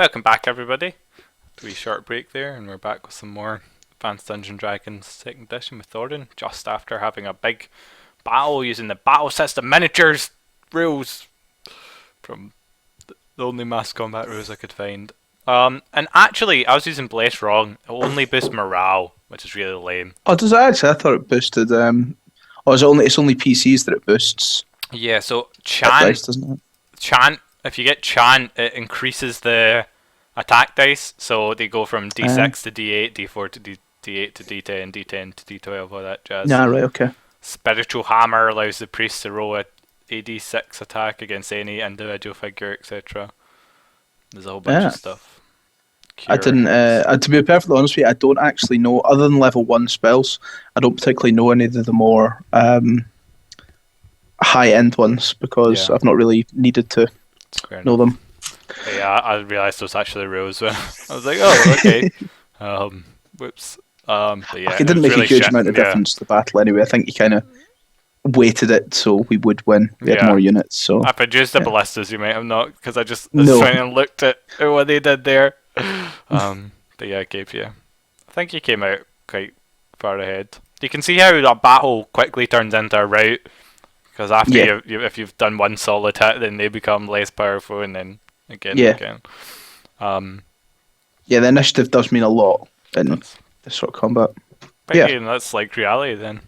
Welcome back, everybody. A wee short break there, and we're back with some more Advanced Dungeons& Dragons 2nd Edition with Thorin, just after having a big battle using the battle system miniatures rules from the only mass combat rules I could find. And actually, I was using Bless wrong. It will only boost morale, which is really lame. Oh, does it actually? I thought it boosted. Oh, is it only? It's only PCs that it boosts. Yeah, so That dice, doesn't it? Chant, if you get Chant, it increases the attack dice, so they go from D6 to D8, D4 to D8 to D10, D10 to D12, all that jazz. Yeah, right. Okay. Spiritual Hammer allows the priest to roll a D6 attack against any individual figure, etc. There's a whole bunch of stuff. I didn't. To be perfectly honest with you, I don't actually know. Other than level 1 spells, I don't particularly know any of the more high-end ones because I've not really needed to know them. Yeah, I realised those actually rules when I was like, oh, okay. Whoops. But yeah, it didn't make really a huge amount of difference to the battle anyway. I think you kind of weighted it so we would win. We had more units. So if I'd used the ballistas, you might have not, because I just was trying and looked at what they did there. But yeah, it gave you. I think you came out quite far ahead. You can see how a battle quickly turns into a rout, because after if you've done one solid hit, then they become less powerful, and then again. The initiative does mean a lot in this sort of combat. But yeah, that's like reality then.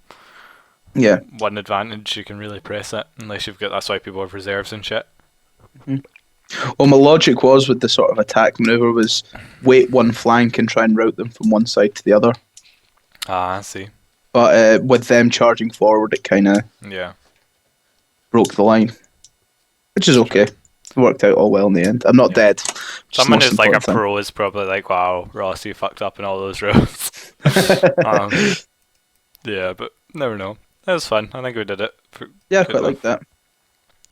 Yeah. One advantage, you can really press it, unless you've got. That's why people have reserves and shit. Well, my logic was with the sort of attack maneuver was wait one flank and try and route them from one side to the other. Ah, I see. But with them charging forward, it kind of broke the line, which is okay. It worked out all well in the end. I'm not dead. Someone who's like a pro is probably like, wow, Ross, you fucked up in all those rows. Yeah, but never know. It was fun. I think we did it. I quite like that.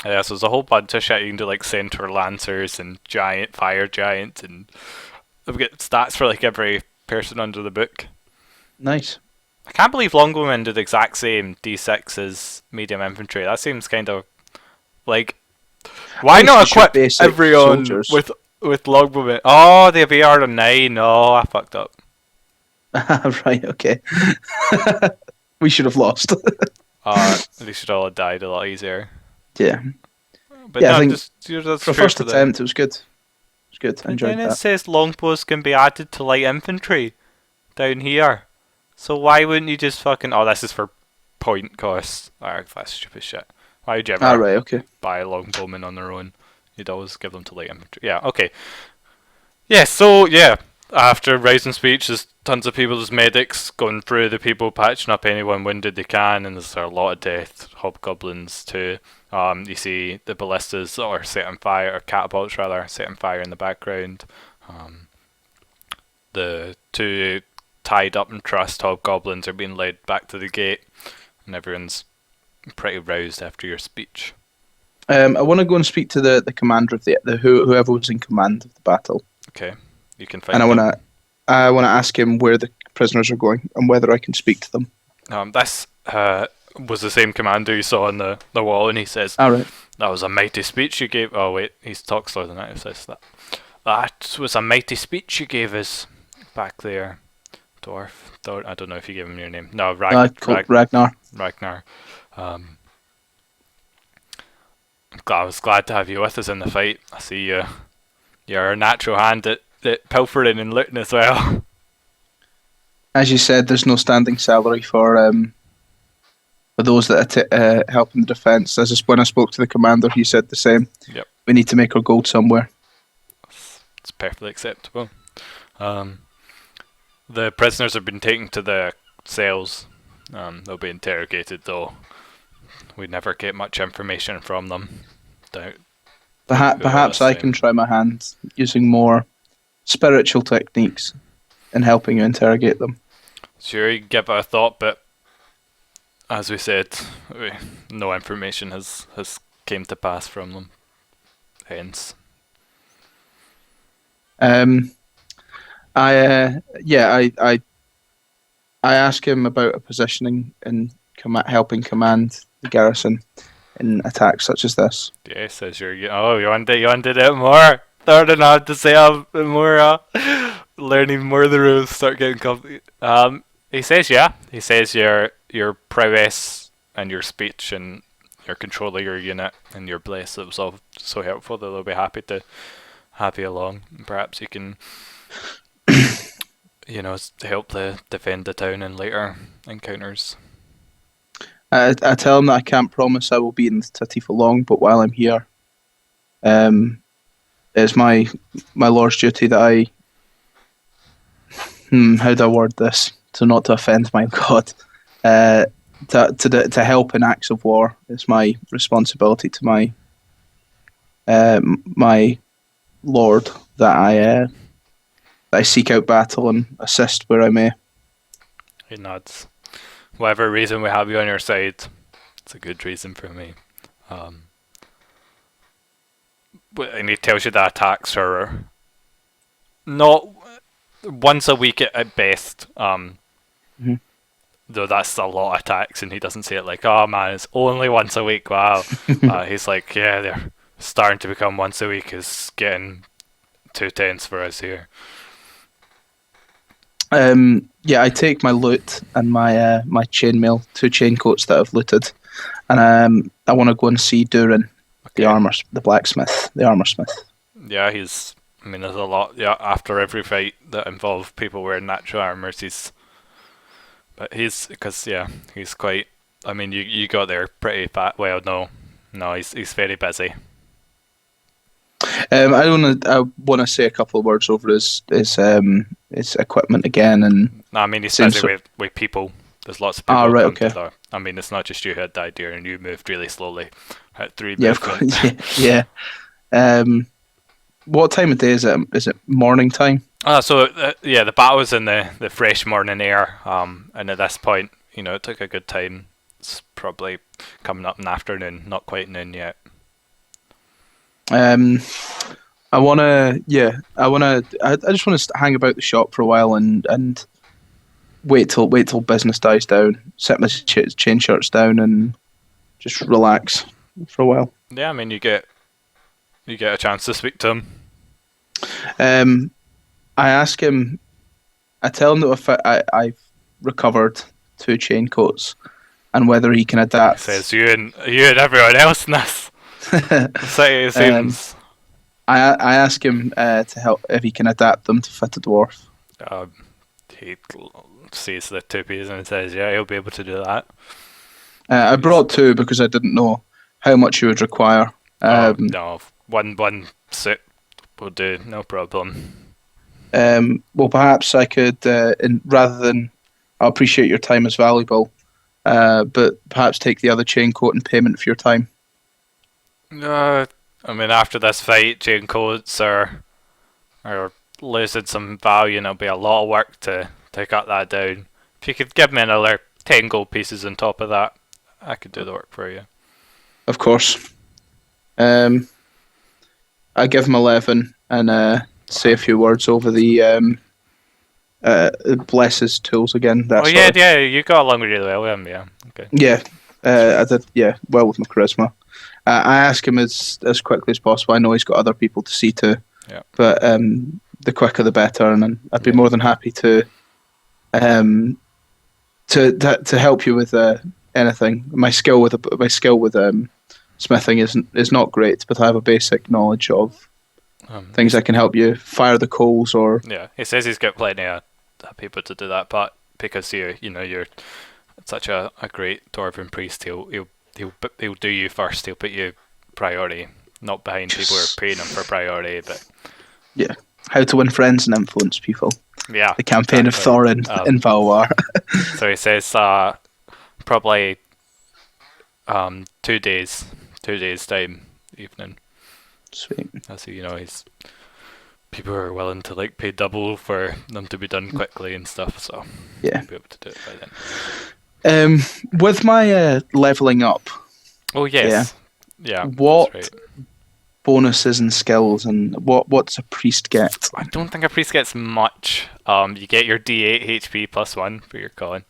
Yeah, so there's a whole bunch of shit you can do, like Centaur Lancers and Giant Fire Giant, and I've got stats for like every person under the book. Nice. I can't believe Longbowmen do the exact same D6 as Medium Infantry. That seems kind of like, why not equip everyone with Longbowmen? Oh, they have AR 9. Oh, I fucked up. Right, okay. We should have lost. They should all have died a lot easier. Yeah. But no, I think for first attempt, it was good. It was good. I enjoyed that. Then it says longbows can be added to light infantry down here. So why wouldn't you just fucking... Oh, this is for point costs. Alright, that's stupid shit. Why would you ever buy a longbowman on their own? You'd always give them to light infantry. Yeah, okay. Yeah, so, yeah. After Rising Speech, there's tons of people, there's medics going through the people, patching up anyone wounded they can, and there's a lot of death. Hobgoblins too. You see the ballistas or setting fire, or catapults rather, setting fire in the background. The two tied up and trussed hobgoblins are being led back to the gate, and everyone's pretty roused after your speech. I want to go and speak to the commander of the whoever was in command of the battle. Okay. You can find and I want to ask him where the prisoners are going and whether I can speak to them. This was the same commander you saw on the wall, and he says, "All right, that was a mighty speech you gave." Oh wait, he talks slower than that. He says that. That was a mighty speech you gave us back there, dwarf. I don't know if you gave him your name. No, Ragnar. Ragnar. I was glad to have you with us in the fight. I see you're a natural hand at pilfering and looting as well. As you said, there's no standing salary for those that help in the defence. When I spoke to the commander, he said the same. Yep. We need to make our gold somewhere. It's perfectly acceptable. The prisoners have been taken to the cells. They'll be interrogated, though. We never get much information from them. Perhaps I can try my hand using more spiritual techniques in helping you interrogate them. Sure, you give it a thought, but as we said, no information has came to pass from them. Hence, I ask him about a positioning in helping command the garrison in attacks such as this. Yeah, says you wanted it more. starting out to say more, learning more of the rules, start getting comfy. He says yeah. He says your prowess and your speech and your control of your unit and your bliss, it was all so helpful that they'll be happy to have you along. Perhaps you can, help defend the town in later encounters. I tell him that I can't promise I will be in the city for long, but while I'm here, it's my lord's duty that I. How do I word this so not to offend my god? To help in acts of war. It's my responsibility to my my lord that I seek out battle and assist where I may. He nods. Whatever reason we have you on your side, it's a good reason for me. And he tells you that attacks are not once a week at best. Though that's a lot of attacks, and he doesn't say it like, "Oh man, it's only once a week." Wow. He's like, "Yeah, they're starting to become once a week. Is getting too tense for us here." Yeah, I take my loot and my my chainmail, 2 chain coats that I've looted, and I want to go and see Durin, the blacksmith, the armor smith. Yeah, there's a lot. Yeah, after every fight that involves people wearing natural armors, he's quite. You got there pretty fat. Well, no, he's very busy. I want to say a couple of words over his equipment again, and he's busy with people. There's lots of people. Right, okay. There. It's not just you who had the idea, and you moved really slowly at 3 Yeah, of course. Yeah. What time of day is it? Is it morning time? The battle's in the fresh morning air. And at this point, it took a good time. It's probably coming up in the afternoon, not quite noon yet. I just want to hang about the shop for a while and wait till business dies down, set my chain shirts down and just relax for a while. Yeah, you get a chance to speak to him. I tell him that if I've recovered 2 chain coats and whether he can adapt. He says you and everyone else in this. It seems. I ask him to help if he can adapt them to fit a dwarf. He sees the 2 pieces and says, "Yeah, he'll be able to do that." I brought 2 because I didn't know how much you would require. No, one suit will do, no problem. Well, perhaps I could, rather than, I appreciate your time is valuable, but perhaps take the other chain coat in payment for your time. After this fight, chain coats are losing some value, and it'll be a lot of work to cut that down. If you could give me another 10 gold pieces on top of that, I could do the work for you. Of course. I give him 11 and say a few words over the bless his tools again. You got along really well with him, yeah. Okay. Yeah, I did. Yeah, well with my charisma. I ask him as quickly as possible. I know he's got other people to see to, but the quicker the better, and I'd be more than happy to help you with anything. My skill with smithing is not great, but I have a basic knowledge of things that can help you fire the coals or. Yeah, he says he's got plenty of people to do that, but because you're such a great dwarven priest, he'll do you first. He'll put you priority, not behind people who are paying him for priority. But yeah, how to win friends and influence people. Yeah, the campaign of Thorin in Valwar. So he says probably 2 days time evening. Sweet. So he's people are willing to pay double for them to be done quickly and stuff. So yeah, I'll be able to do it by then. With my leveling up. Oh yes. Yeah. What that's right. Bonuses and skills and what does a priest get? I don't think a priest gets much. You get your D8 HP +1 for your con. If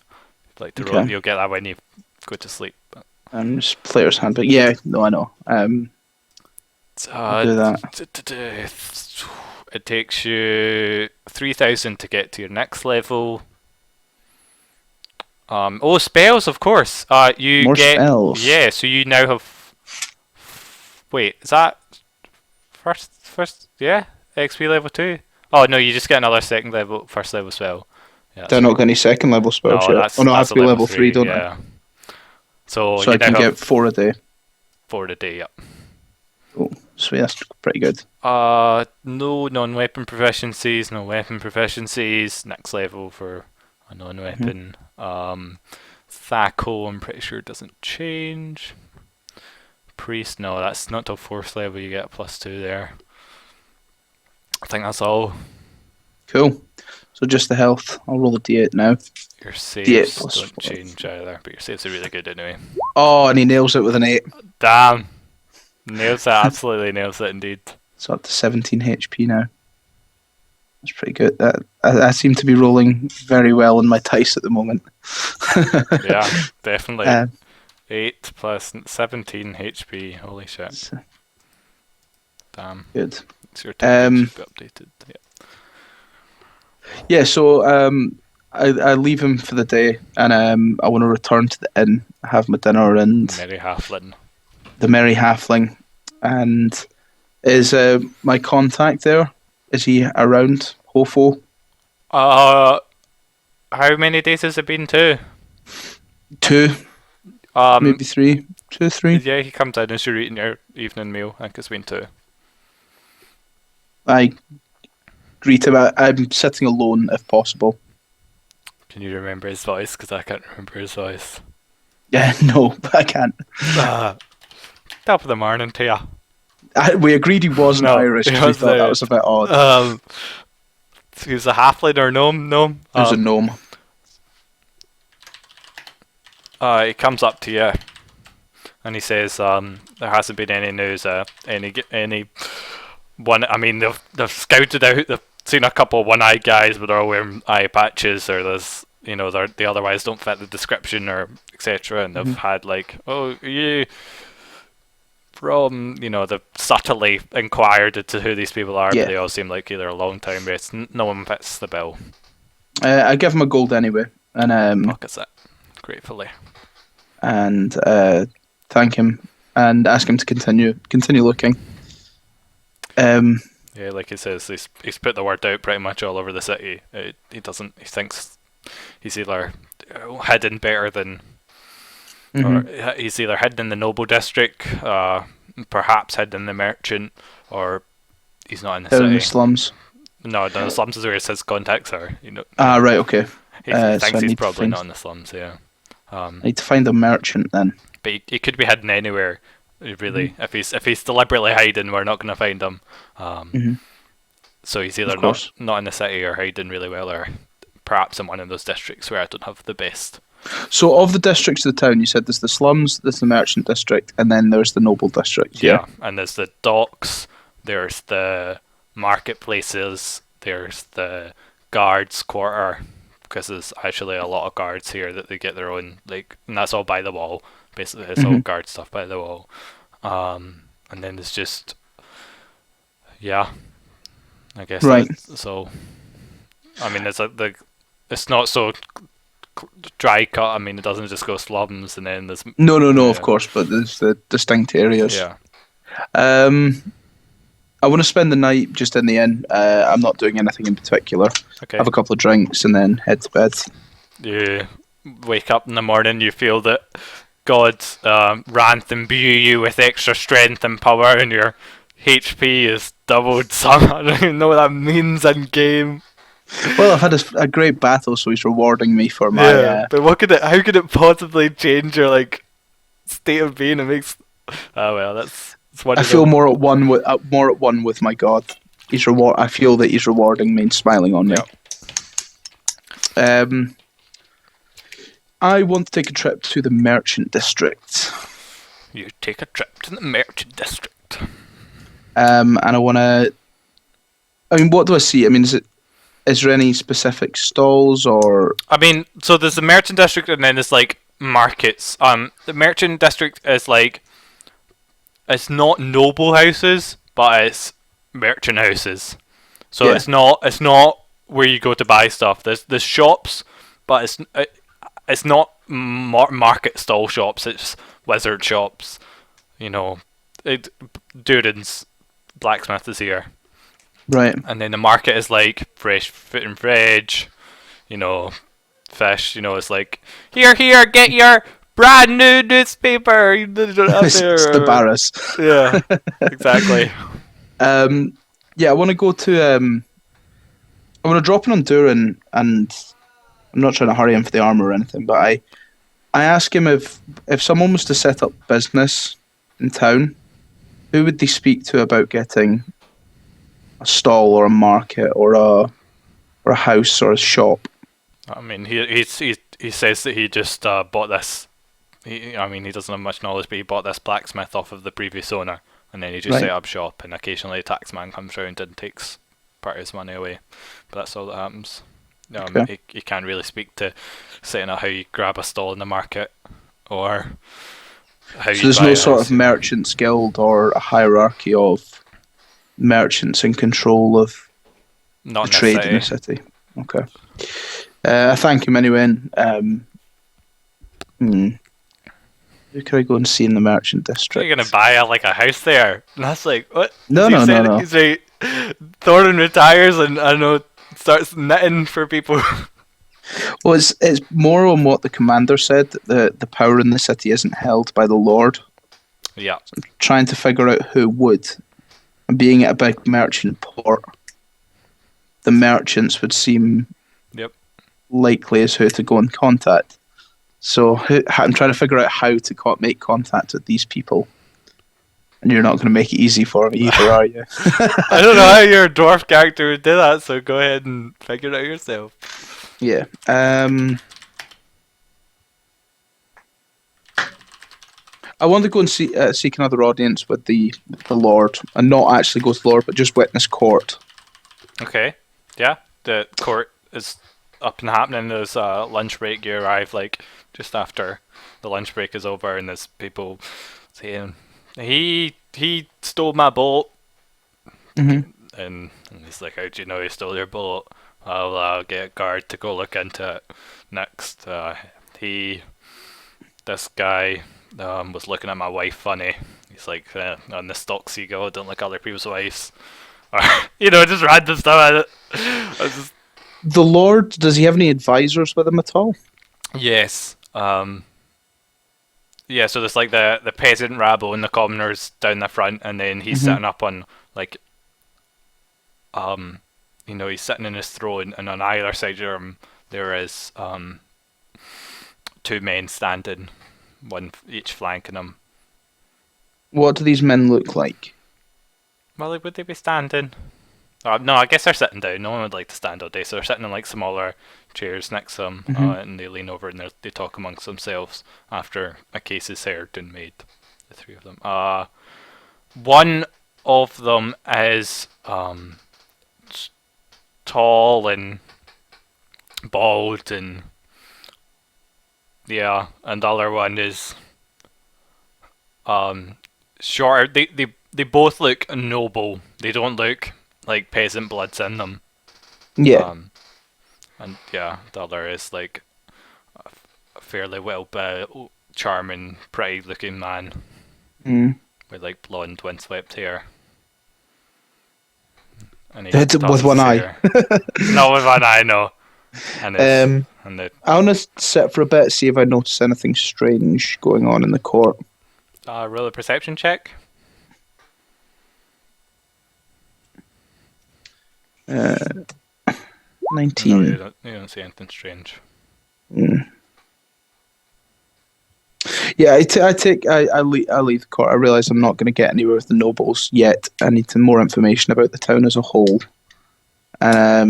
you'd like to roll, you'll get that when you go to sleep. And just player's handbook. Yeah, no, I know. I'll do that. It takes you 3,000 to get to your next level. Spells, of course. You More get spells. Yeah, so you now have. Wait, is that first? Yeah, XP level 2. Oh no, you just get another first level spell. Yeah, Do I not get any second level spells yet? that's, I have that's to be level 3, don't yeah. I? So I can get 4 a day. 4 a day, yep. Oh, sweet, that's pretty good. No non-weapon proficiencies, no weapon proficiencies. Next level for a non-weapon. Thaco, I'm pretty sure doesn't change. Priest, no, that's not till 4th level you get a +2 there. I think that's all. Cool. So just the health. I'll roll a d8 now. Your saves don't change either, but your saves are really good anyway. Oh, and he nails it with an 8. Damn! Nails it, absolutely nails it indeed. So up to 17 HP now. That's pretty good. I seem to be rolling very well in my dice at the moment. Yeah, definitely. 8 plus 17 HP. Holy shit. Damn. Good. It's your turn to be updated. Yeah, so I leave him for the day, and I want to return to the inn, have my dinner, and Merry Halfling. The Merry Halfling. And is my contact there? Is he around, Hofo? How many days has it been? 2? 2. Maybe 3. 2, 3. Yeah, he comes in as you're eating your evening meal. I think it's been 2. I greet him. I'm sitting alone if possible. Can you remember his voice? Because I can't remember his voice. Yeah, no, I can't. Top of the morning to you. We agreed he wasn't Irish because we thought that was a bit odd. He was a halfling or gnome? Gnome? He was a gnome. He comes up to you and he says, there hasn't been any news, any one. I mean, they've scouted out, they've seen a couple of one-eyed guys, but they're all wearing eye patches, or there's, they otherwise don't fit the description, or etc. And they've had like, oh, you from, they've subtly inquired into who these people are, but they all seem like either a long time race. No one fits the bill. I give him a gold anyway, and pockets it gratefully, and thank him and ask him to continue looking. Yeah, like he says, he's put the word out pretty much all over the city. He thinks he's either hidden better than, or he's either hidden in the noble district, perhaps hidden in the merchant, or he's not in the city. In the slums. No, the slums is where his contacts are. Right, okay. He thinks he's probably not in the slums. Yeah. I need to find a merchant then. But he could be hidden anywhere. Really, if he's deliberately hiding, we're not going to find him. So he's either not in the city or hiding really well, or perhaps in one of those districts where I don't have the best. So of the districts of the town, you said there's the slums, there's the merchant district, and then there's the noble district. Yeah, and there's the docks, there's the marketplaces, there's the guards quarter, because there's actually a lot of guards here that they get their own, and that's all by the wall. Basically, it's all guard stuff by the wall. And then there's just, I guess. Right. So, I mean, it's not so dry cut. I mean, it doesn't just go slums and then there's... No, of course, but there's the distinct areas. Yeah. I want to spend the night just in the inn. I'm not doing anything in particular. Okay. Have a couple of drinks and then head to bed. You wake up in the morning, you feel that God ranth imbue you with extra strength and power, and your HP is doubled. I don't even know what that means in game. Well, I've had a great battle, so he's rewarding me for my. Yeah, but how could it possibly change your state of being? It makes. Oh well, that's one. I feel more at one with my God. I feel that he's rewarding me and smiling on me. Yep. I want to take a trip to the merchant district. You take a trip to the merchant district. And I want to... I mean, what do I see? I mean, is there any specific stalls or... I mean, so there's the merchant district and then there's, markets. The merchant district is, it's not noble houses, but it's merchant houses. So Yeah. it's not where you go to buy stuff. There's shops, but it's not market stall shops. It's wizard shops. You know, Durin's blacksmith is here. Right. And then the market is like fresh fruit and veg, you know, fish. You know, it's like here, get your brand new newspaper. It's the Barras. Yeah, exactly. Yeah, I want to go to. I want to drop in on Durin, and I'm not trying to hurry him for the armor or anything, but I ask him if someone was to set up business in town, who would they speak to about getting a stall or a market or a house or a shop? I mean, he says that he just bought this. He doesn't have much knowledge, but he bought this blacksmith off of the previous owner, and then he just set up shop, and occasionally a taxman comes round and takes part of his money away. But that's all that happens. He can't really speak to setting up how you grab a stall in the market, or how so there's no sort of merchants guild or a hierarchy of merchants in control of the trade in the city. Okay. I thank him anyway. Who can I go and see in the merchant district? You're gonna buy a house there, and that's like what? No. He's like, Thorin retires and I don't know, starts knitting for people. Well, it's more on what the commander said, that the power in the city isn't held by the Lord. Yeah. So I'm trying to figure out who would. And being at a big merchant port, the merchants would seem likely as who to go in contact. So I'm trying to figure out how to make contact with these people. And you're not going to make it easy for me either, are you? I don't know how your dwarf character would do that, so go ahead and figure it out yourself. Yeah. I want to go and seek another audience with the Lord, and not actually go to the Lord, but just witness court. Okay. Yeah. The court is up and happening. There's a lunch break. You arrive just after the lunch break is over, and there's people saying he stole my boat. Mm-hmm. And he's like, how do you know he stole your boat? I'll get a guard to go look into it next. This guy was looking at my wife funny. He's like, on the stock seagull, don't look at other people's wives. Or, just random stuff. The Lord, does he have any advisors with him at all? Yes. Yeah, so there's the peasant rabble and the commoners down the front, and then he's sitting up on he's sitting in his throne, and on either side of him there is two men standing, one each flanking him. What do these men look like? Well, would they be standing? No, I guess they're sitting down. No one would like to stand all day, so they're sitting in smaller chairs next to them, and they lean over and they talk amongst themselves after a case is heard and made. The three of them. One of them is tall and bald, and and the other one is shorter. They both look noble. They don't look like peasant bloods in them. Yeah. And the other is a fairly well built, charming, pretty looking man with blonde, windswept hair. And with one eye. No, with one eye, no. And I want to sit for a bit, see if I notice anything strange going on in the court. Roll a perception check. 19. No, you don't see anything strange. Yeah, I leave the court. I realise I'm not going to get anywhere with the nobles yet. I need some more information about the town as a whole. I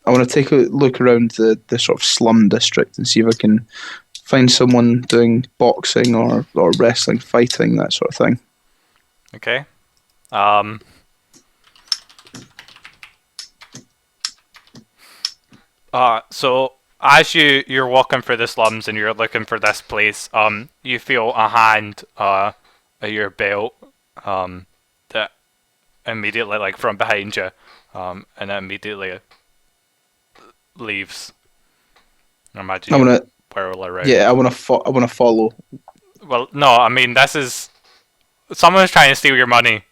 want to take a look around the sort of slum district and see if I can find someone doing boxing or wrestling, fighting, that sort of thing. Okay. So as you're walking through the slums and you're looking for this place, you feel a hand at your belt, that immediately, like from behind you, and it immediately leaves. Imagine I you want to. whirl around. Yeah, I want to follow. Well, no, I mean this is someone's trying to steal your money.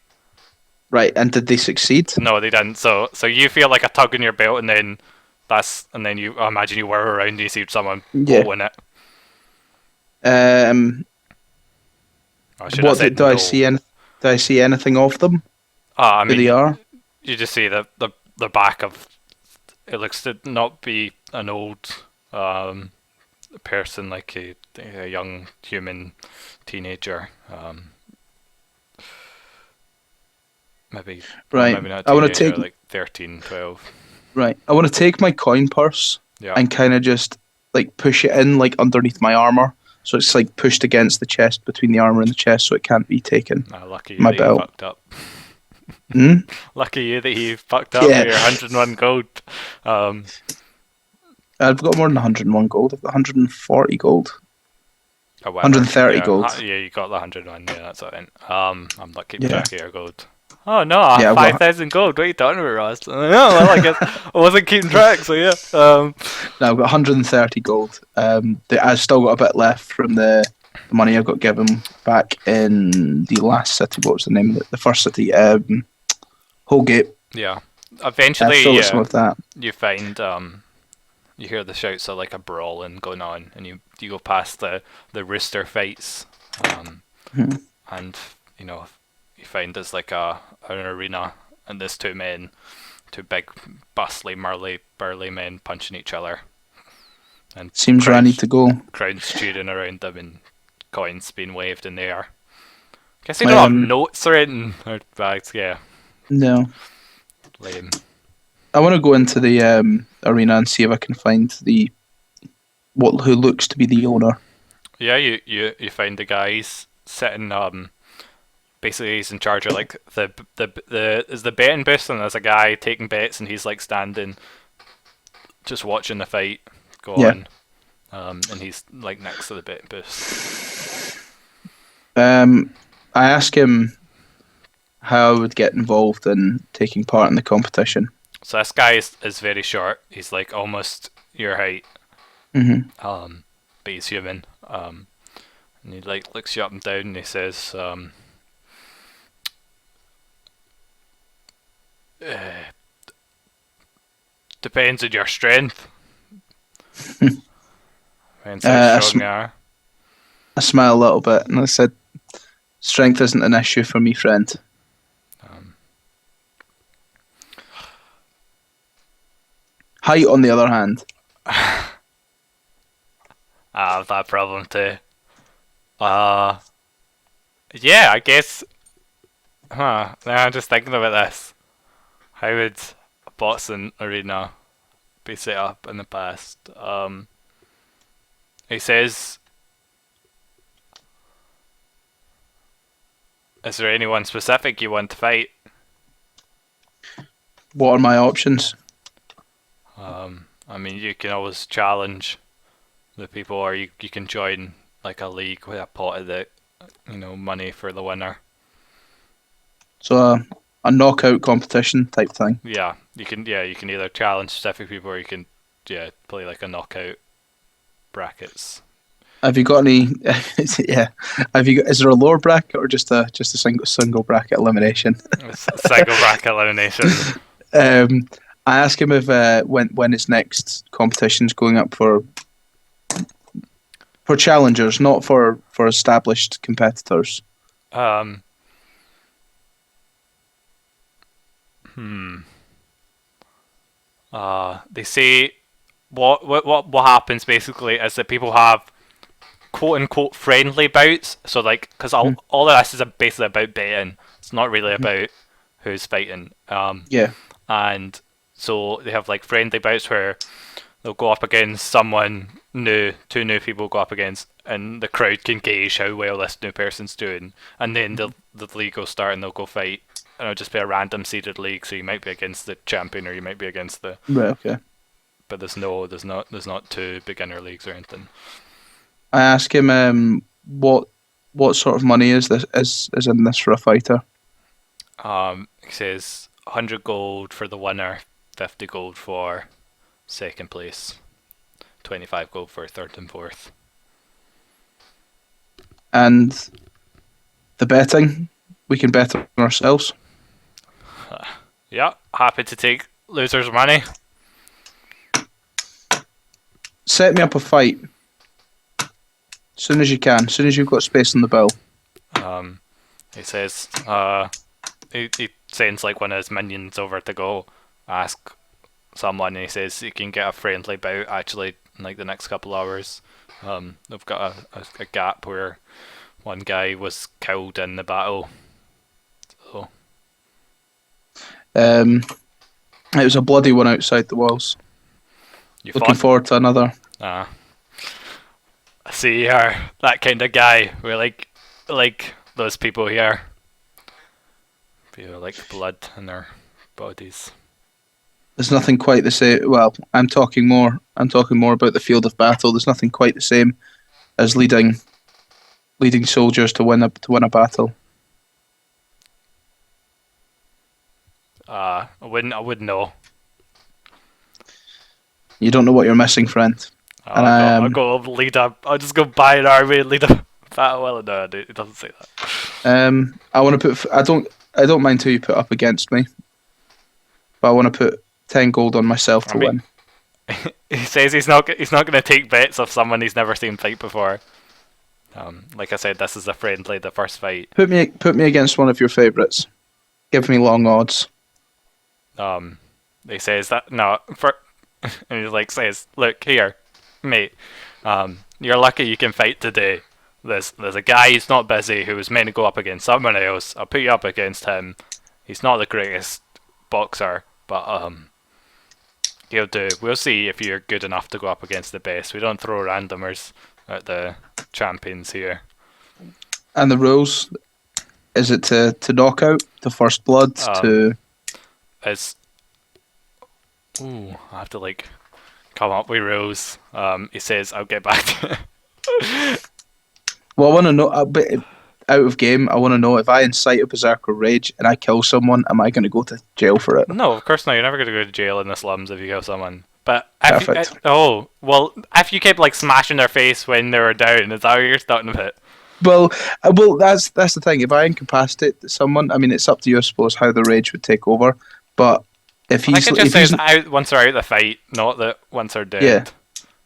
Right, and did they succeed? No, they didn't. So you feel like a tug in your belt, and then you imagine you whirl around and you see someone pulling it. What do I see? Do I see anything of them? I mean, who they are? You just see the back of. It looks to not be an old person, like a young human teenager. Maybe right. Maybe not. I want to take like 13, 12. Right. I want to take my coin purse and kind of just like push it in like underneath my armor, so it's like pushed against the chest, between the armor and the chest, so it can't be taken. Lucky my you belt. fucked up. Lucky you that you fucked up with your 101 gold. I've got more than 101 gold. I've got 140 gold. 130 gold. Yeah, you got the 101. Yeah, that's what I meant. I'm not keeping track of your gold. Oh no, 5,000 gold. What are you talking about, Ross? No, well, I guess I wasn't keeping track, so yeah. No, I've got 130 gold. I've still got a bit left from the money I got given back in the last city. What was the name of it? The first city, Holgate. Yeah. Eventually, some of that. you find you hear the shouts of like a brawling going on, and you go past the rooster fights, and you know. You find there's like an arena, and there's two big, bustly, burly men punching each other. And seems where I need to go. Crowds cheering around them and coins being waved in the air. Guess they don't have notes or anything or bags, yeah. No. Lame. I want to go into the arena and see if I can find who looks to be the owner. Yeah, you find the guys sitting basically he's in charge of like the betting booth, and there's a guy taking bets, and he's like standing just watching the fight go on, and he's like next to the betting booth. I ask him how I would get involved in taking part in the competition. So this guy is very short. He's like almost your height. But he's human. And he like looks you up and down, and he says, depends on your strength. Depends how strong you are. I smile a little bit, and I said, strength isn't an issue for me, friend. Height, on the other hand. I have that problem too. Yeah, I guess. Now I'm just thinking about this. How would a boxing arena be set up in the past? He says, is there anyone specific you want to fight? What are my options? I mean, you can always challenge the people, or you can join like a league with a pot of the, money for the winner. So a knockout competition type thing. Yeah, you can either challenge specific people, or you can play like a knockout brackets. Have you got any? Is there a lower bracket or just a single bracket elimination? Single bracket elimination. I ask him if when his next competition's going up for challengers, not for established competitors. They say what happens basically is that people have quote unquote friendly bouts. So like, because all of this is basically about betting. It's not really about who's fighting. And so they have like friendly bouts where they'll go up against someone new, two new people go up against, and the crowd can gauge how well this new person's doing, and then the league will start and they'll go fight, and it'll just be a random seeded league. So you might be against the champion, or you might be against the but there's not two beginner leagues or anything. I ask him what what sort of money is this is in this for a fighter? It says 100 gold for the winner, 50 gold for second place, 25 gold for third and fourth. And the betting, we can bet on ourselves. Yeah, happy to take losers' money. Set me up a fight. Soon as you can. Soon as you've got space on the bill. He says, he sends like one of his minions over to go ask someone, and he says he can get a friendly bout actually in like the next couple hours. They've got a gap where one guy was killed in the battle. So. It was a bloody one outside the walls. Looking forward to another. I see you're that kind of guy. We're like those people here. People like blood in their bodies. There's nothing quite the same. Well, I'm talking more about the field of battle. There's nothing quite the same as leading soldiers to win a battle. I wouldn't know. You don't know what you're missing, friend. I'll go lead up. I'll just go buy an army and lead a battle. Well, no, it doesn't say that. I want to put. I don't mind who you put up against me, but I want to put 10 gold on myself to win. He says he's not going to take bets of someone he's never seen fight before. Like I said, this is a friendly, the first fight. Put me against one of your favourites. Give me long odds. He says that no, and he like says, look here, mate. You're lucky you can fight today. There's a guy who's not busy who was meant to go up against someone else. I'll put you up against him. He's not the greatest boxer, but he'll do. We'll see if you're good enough to go up against the best. We don't throw randomers at the champions here. And the rules, is it to knock out, to first blood, to... It's... Ooh, I have to like come up with rules. He says, I'll get back to Well, I want to know, out of game, I want to know if I incite a berserker rage and I kill someone, am I going to go to jail for it? No, of course not. You're never going to go to jail in the slums if you kill someone. But if you kept like smashing their face when they were down, is that how you're starting to hit? Well, that's the thing. If I incapacitate someone, I mean, it's up to you, I suppose, how the rage would take over. But if he's, I think it just says out once they're out of the fight, not that once they're dead. Yeah.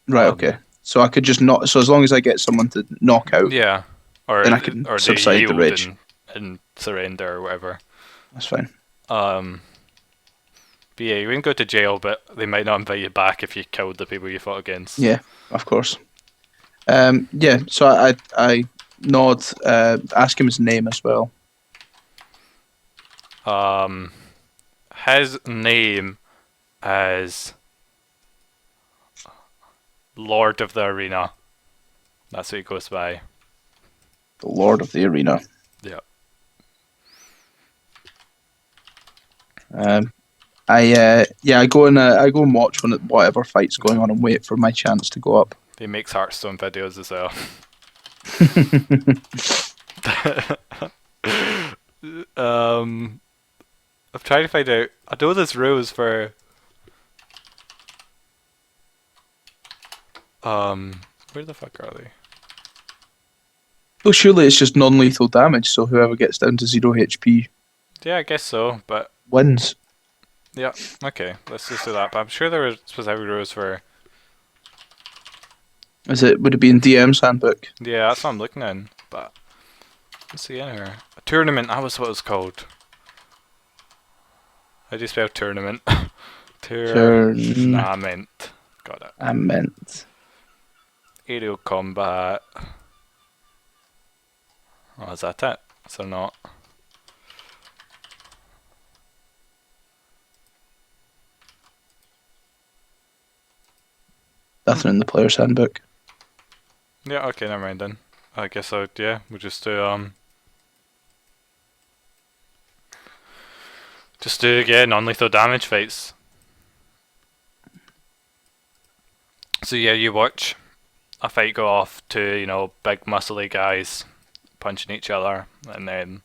Right. Okay. So I could just not. So as long as I get someone to knock out, yeah, then I can subside the rage and surrender or whatever. That's fine. But yeah, you wouldn't go to jail, but they might not invite you back if you killed the people you fought against. Yeah, of course. Yeah. So I nod. Ask him his name as well. His name is Lord of the Arena. That's what he goes by. The Lord of the Arena. Yeah. I go and watch whatever fight's going on and wait for my chance to go up. He makes Hearthstone videos as well. I'm trying to find out. I know there's rules for where the fuck are they? Well, surely it's just non-lethal damage, so whoever gets down to 0 HP. Yeah, I guess so, but wins. Yeah, okay, let's just do that. But I'm sure there were specific rules for. Would it be in DM's handbook? Yeah, that's what I'm looking in. But let's see anywhere. A tournament. That was what it was called. How do you spell tournament? Tournament. Got it. I meant. Aerial combat. Oh, is that it? So not. Nothing in the player's handbook. Yeah, okay, never mind then. I guess we'll just do non-lethal damage fights. So yeah, you watch a fight go off to, big muscly guys punching each other, and then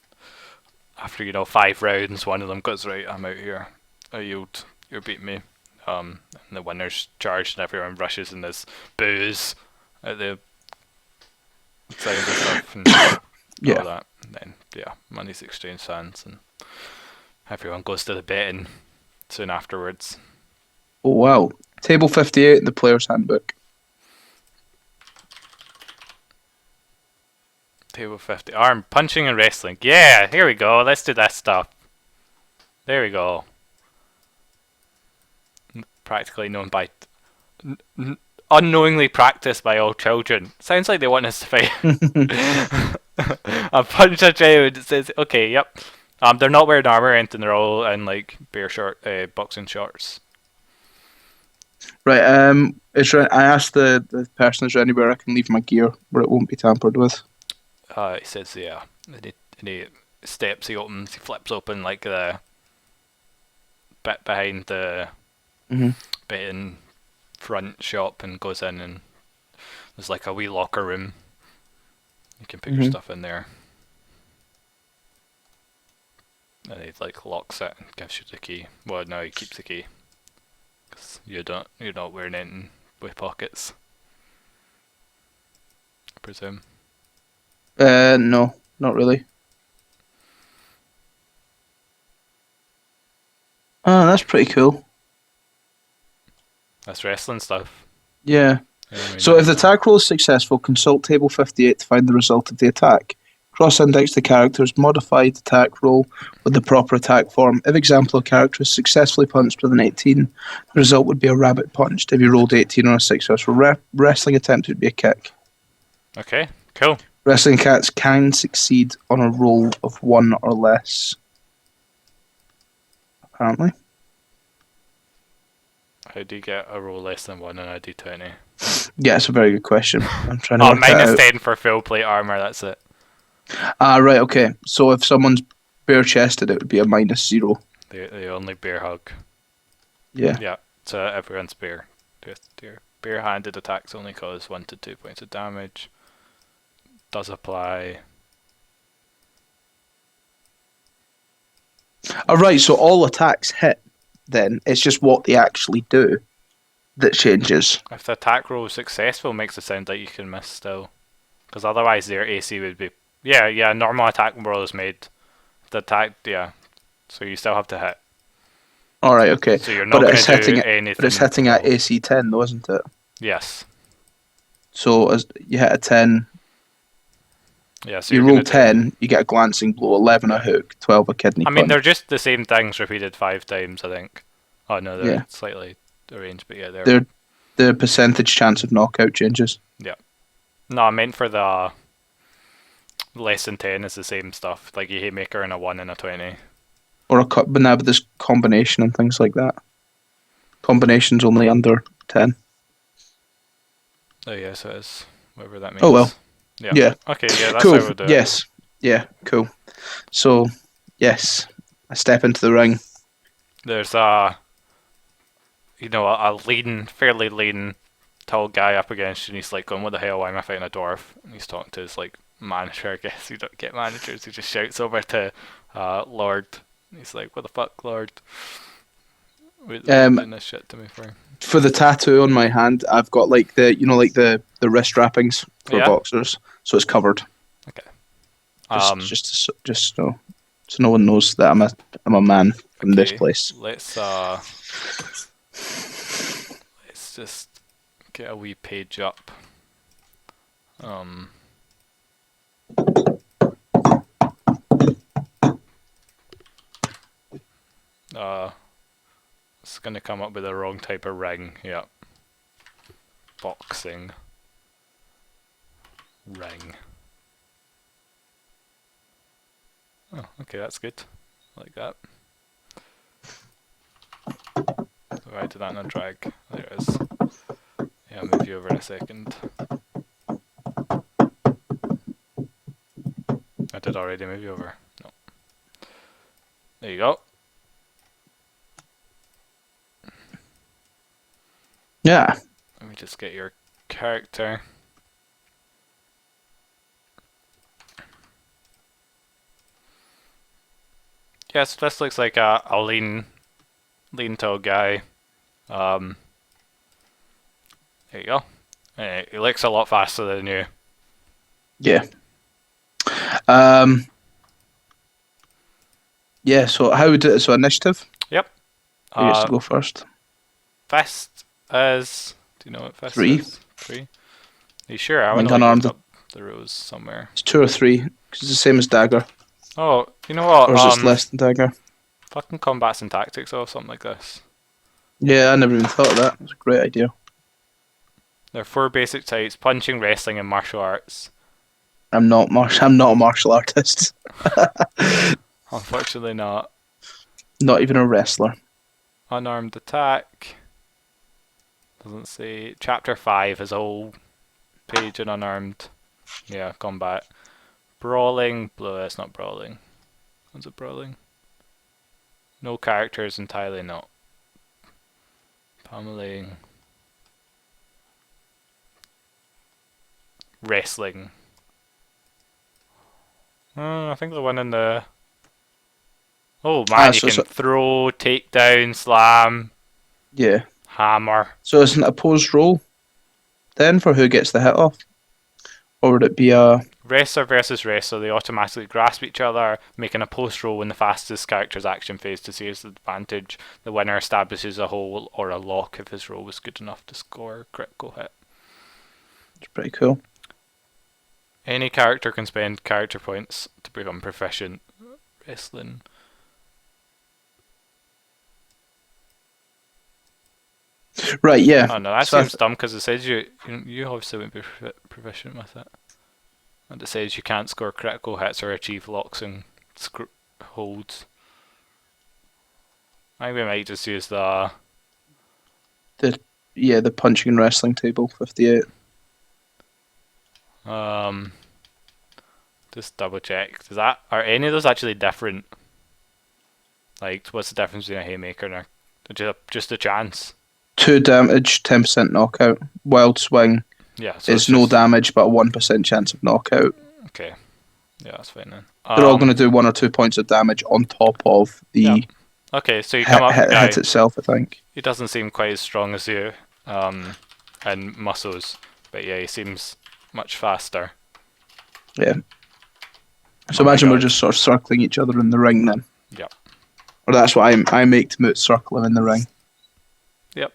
after 5 rounds, one of them goes, right, I'm out here. I yield. You're beating me. And the winner's charged, and everyone rushes, and there's boos at the sound of stuff and all that. And then money's exchanged hands, and everyone goes to the betting soon afterwards. Oh wow! Table 58 in the player's handbook. Table 50. Arm punching and wrestling. Yeah, here we go. Let's do that stuff. There we go. Practically known by... unknowingly practiced by all children. Sounds like they want us to fight. I punch a child. It says, okay, yep. They're not wearing armor or anything. They're all in like boxing shorts. Right. I asked the person, is there anywhere I can leave my gear where it won't be tampered with? He says, yeah. And he steps, he opens, he flips open like the bit behind the betting front shop and goes in, and there's like a wee locker room. You can put your stuff in there. And he like locks it and gives you the key. Well, no, he keeps the key. Because you're not wearing anything with pockets, I presume. No, not really. Oh, that's pretty cool. That's wrestling stuff. Yeah. So if the attack roll is successful, consult table 58 to find the result of the attack. Cross-index the character's modified attack roll with the proper attack form. If example, a character is successfully punched with an 18, the result would be a rabbit punched. If you rolled 18 on a successful wrestling attempt, it would be a kick. Okay, cool. Wrestling cats can succeed on a roll of 1 or less. Apparently. How do you get a roll less than 1 on a d20? Yeah, it's a very good question. I'm trying to work minus that out. 10 for full plate armor, that's it. Right, okay. So if someone's bare-chested, it would be a -0. The only bear hug. Yeah. Yeah, so everyone's bare. Their bare-handed attacks only cause 1 to 2 points of damage. Does apply. Right, so all attacks hit, then. It's just what they actually do that changes. If the attack roll is successful, it makes it sound like you can miss still. Because otherwise their AC would be... Yeah, normal attack roll is made. The attack, so you still have to hit. Alright, okay. So you're not going to do anything. But it's hitting at AC 10 though, isn't it? Yes. So as you hit a 10... Yeah, so you roll 10, you get a glancing blow, 11 a hook, 12 a kidney punch. I mean, they're just the same things repeated 5 times, I think. Oh no, they're slightly arranged, but they're the percentage chance of knockout changes. Yeah. No, I meant for the less than 10 is the same stuff, like a haymaker and a 1 and a 20. Or but there's combination and things like that. Combination's only under 10. Oh yes, it is. Whatever that means. Oh well. Yeah. Okay, that's cool. how we'll do it. Yes. Yeah, cool. So, yes, I step into the ring. There's a fairly lean, tall guy up against you, and he's like going, what the hell, why am I fighting a dwarf? And he's talking to his like manager, I guess. You don't get managers, he just shouts over to Lord. And he's like, what the fuck, Lord? What are you doing this shit to me for? For the tattoo on my hand, I've got like the wrist wrappings for boxers, so it's covered. Okay. Just so no one knows that I'm a man from this place. Let's just get a wee page up. It's gonna come up with the wrong type of ring. Yeah. Boxing ring. Oh, okay, that's good. I like that. So I did that in a drag. There it is. Yeah, I'll move you over in a second. I did already move you over. No. There you go. Yeah. Let me just get your character. Yes, this looks like a lean tall guy. There you go. He looks a lot faster than you. Yeah. Yeah. So how would it? So initiative. Yep. Who gets to go first? Fist is. Do you know what fist 3. is? 3. Are you sure? I And want to look unarmed. up the rules somewhere. It's 2 or 3 because it's the same as dagger. Oh, you know what? Or is it less than dagger? Fucking combats and tactics or something like this. Yeah, I never even thought of that. It's a great idea. There are 4 basic types: punching, wrestling, and martial arts. I'm not a martial artist. Unfortunately not. Not even a wrestler. Unarmed attack. Doesn't say. Chapter 5 is a whole page in unarmed. Yeah, combat. Brawling. It's not brawling. What's it brawling? No characters entirely not. Pummeling. Wrestling. I think the one in the... Oh man, you can throw, take down, slam. Yeah. Hammer. So isn't it a opposed roll then for who gets the hit off? Or would it be a... Wrestler versus wrestler, they automatically grasp each other, making a post roll in the fastest character's action phase to seize the advantage. The winner establishes a hold or a lock if his roll was good enough to score a critical hit. It's pretty cool. Any character can spend character points to become proficient. Wrestling. Right, yeah. Oh no, that seems dumb because it says you obviously won't be proficient with it. And it says you can't score critical hits or achieve locks and holds. I think we might just use the punching and wrestling table 58. Just double check. Are any of those actually different? Like, what's the difference between a haymaker and just a chance? 2 damage, 10% knockout. Wild swing. Yeah, so it's no damage, but a 1% chance of knockout. Okay. Yeah, that's fine then. They're all going to do 1 or 2 points of damage on top of the. Yeah. Okay, so you come up with the guy. Hit itself, I think. He doesn't seem quite as strong as you, and muscles, but yeah, he seems much faster. Yeah. So imagine we're just sort of circling each other in the ring then. Yep. Or that's what I make to move, circle him in the ring. Yep.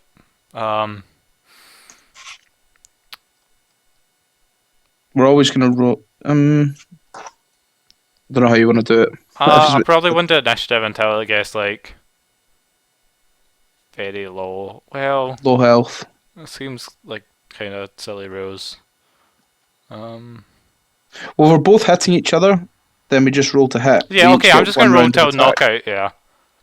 We're always going to roll. I don't know how you want to do it. I probably wouldn't do initiative until I guess like very low. Well, low health. It seems like kind of silly rules. Well, we're both hitting each other. Then we just roll to hit. Yeah, okay. I'm just gonna roll till knockout. Yeah.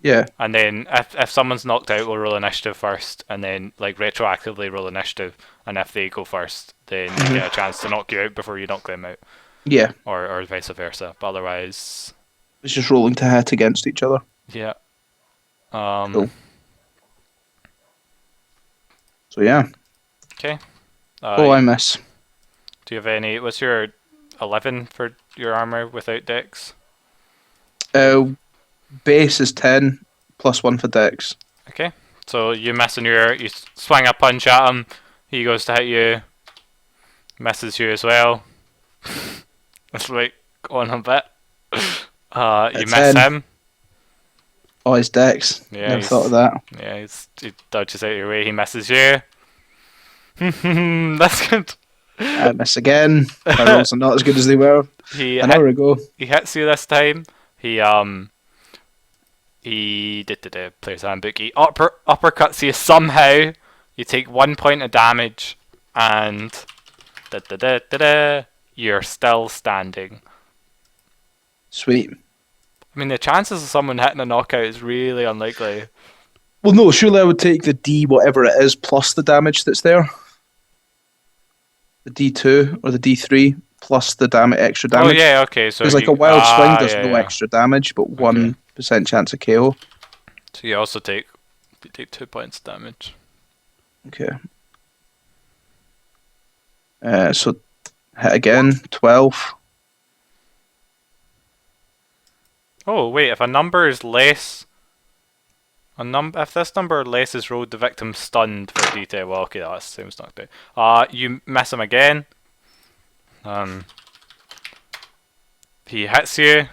Yeah. And then if someone's knocked out, we'll roll initiative first, and then like retroactively roll initiative. And if they go first, then you get a chance to knock you out before you knock them out. Yeah. Or vice versa. But otherwise, it's just rolling to hit against each other. Yeah. Cool. So yeah. Okay. I miss. Do you have any? What's your 11 for your armor without dex? Base is 10 plus 1 for dex. Okay. So you miss and you swing a punch at him. He goes to hit you. Misses you as well. That's like going a bit. You miss him. Oh, his dex. Yeah, never thought of that. Yeah, he dodges out your way. He misses you. That's good. I miss again. My rolls are not as good as they were an hour ago. He hits you this time. He did the player's handbook. He uppercuts you somehow. You take 1 point of damage, and you're still standing. Sweet. I mean, the chances of someone hitting a knockout is really unlikely. Well, no, surely I would take the D, whatever it is, plus the damage that's there. The D2 or the D3 plus the extra damage. Oh, yeah, okay. So there's like a wild swing, there's no extra damage, but 1% chance of KO. So you also take 2 points damage. Okay. So hit again, 12. Oh wait, if a number is less, if this number or less is rolled, the victim's stunned for D10. Well, okay, that seems knocked out. You miss him again. He hits you.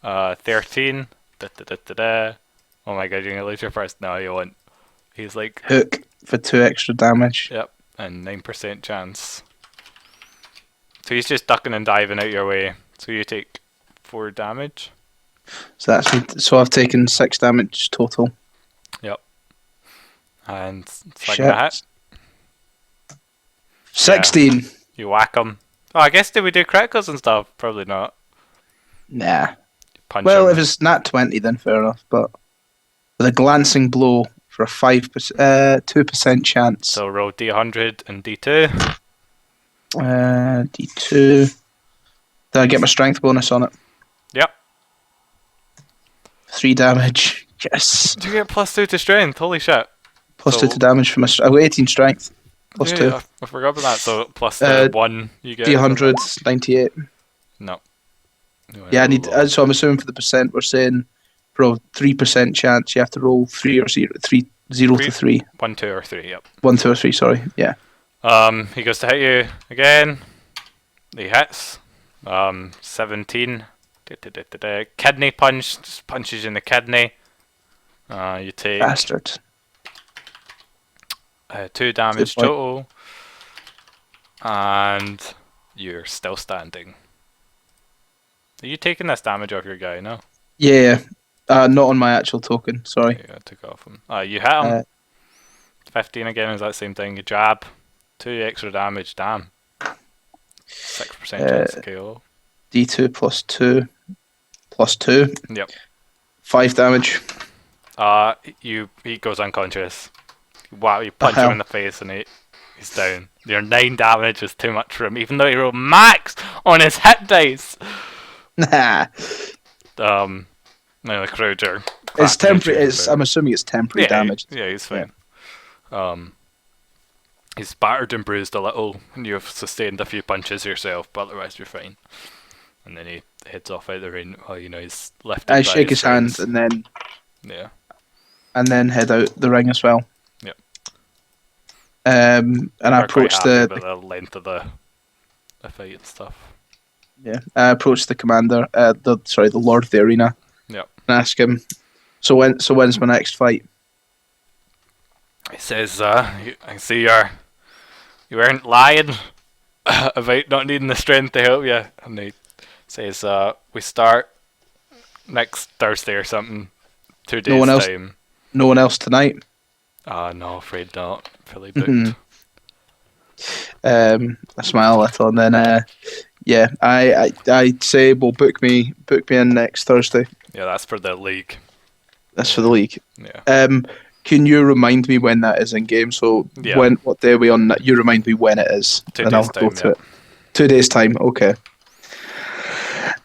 13. Oh my god, you're gonna lose your first. No, you won't. He's like hook for 2 extra damage. Yep, and 9% chance. So he's just ducking and diving out your way. So you take 4 damage. So I've taken 6 damage total. Yep. And it's like a hit. 16. Yeah. You whack him. Oh, I guess did we do criticals and stuff? Probably not. Nah. Punch well, him. if it's nat 20, then fair enough. But with a glancing blow for a 2% chance. So roll D100 and D2. D2. Did I get my strength bonus on it? Yep. 3 damage. Yes. Did you get +2 to strength? Holy shit. +2 to damage for my I've got 18 strength. +2. I forgot about that. So plus the 1 you get. D100, 98. No. Yeah, I need. So I'm assuming for the percent, we're saying for a 3% chance, you have to roll 0 to 3. 1, 2, or 3. Yep. 1, 2, or 3. Sorry. Yeah. He goes to hit you again. He hits. 17. Kidney punch. Just punches you in the kidney. You take Bastard. 2 damage total. And you're still standing. Are you taking this damage off your guy, no? Yeah. Not on my actual token, sorry. Yeah, I took off him. You hit him. 15 again is that same thing. You jab. 2 extra damage, damn. 6% chance to KO. D2 plus 2. Yep. 5 damage. He goes unconscious. Wow, you punch him in the face and he's down. Your 9 damage is too much for him, even though he rolled max on his hit dice. Nah. No, the crowd are. It's temporary. I'm assuming it's temporary damage. Yeah, he's fine. Yeah. He's battered and bruised a little, and you've sustained a few punches yourself, but otherwise you're fine. And then he heads off out the ring. Well, he's lifted. I shake his hand and then. Yeah. And then head out the ring as well. Yep. And I approach the length of the fight and stuff. Yeah. I approach the commander. The lord of the arena. Yep. And ask him. So when's my next fight? He says, "I see you weren't lying about not needing the strength to help you." And he says, "We start next Thursday or something. 2 days time." No one else tonight? No, afraid not. Fully booked. I smile a little, and then yeah, I say, well, book me in next Thursday. Yeah, that's for the league. That's for the league. Yeah. Can you remind me when that is in game? So what day are we on? You remind me when it is. 2 days time. Yeah. 2 days time. Okay.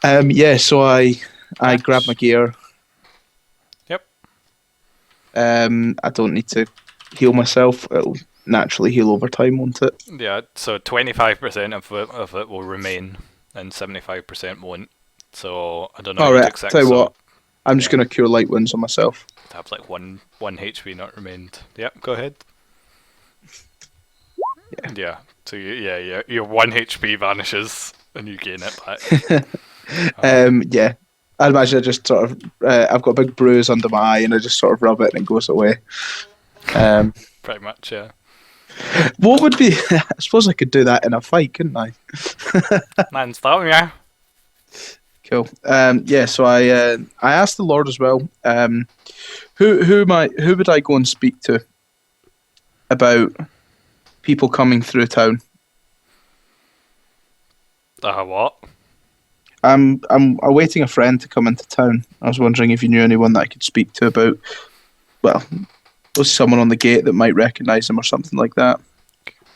Yeah. So I grab my gear. Yep. I don't need to heal myself. It'll naturally heal over time, won't it? Yeah. So 25% of it will remain, and 75% won't. So I don't know. All right. Tell you what. I'm just gonna cure light wounds on myself. Have like one HP not remained. Yep. Go ahead. Yeah. So your 1 HP vanishes and you gain it back. Yeah. I imagine I just sort of I've got a big bruise under my eye and I just sort of rub it and it goes away. Pretty much, yeah. What would be? I suppose I could do that in a fight, couldn't I? Nothing stopping you. Cool. Yeah. So I asked the Lord as well. Who would I go and speak to about people coming through town? What? I'm awaiting a friend to come into town. I was wondering if you knew anyone that I could speak to about, well, was someone on the gate that might recognise him or something like that.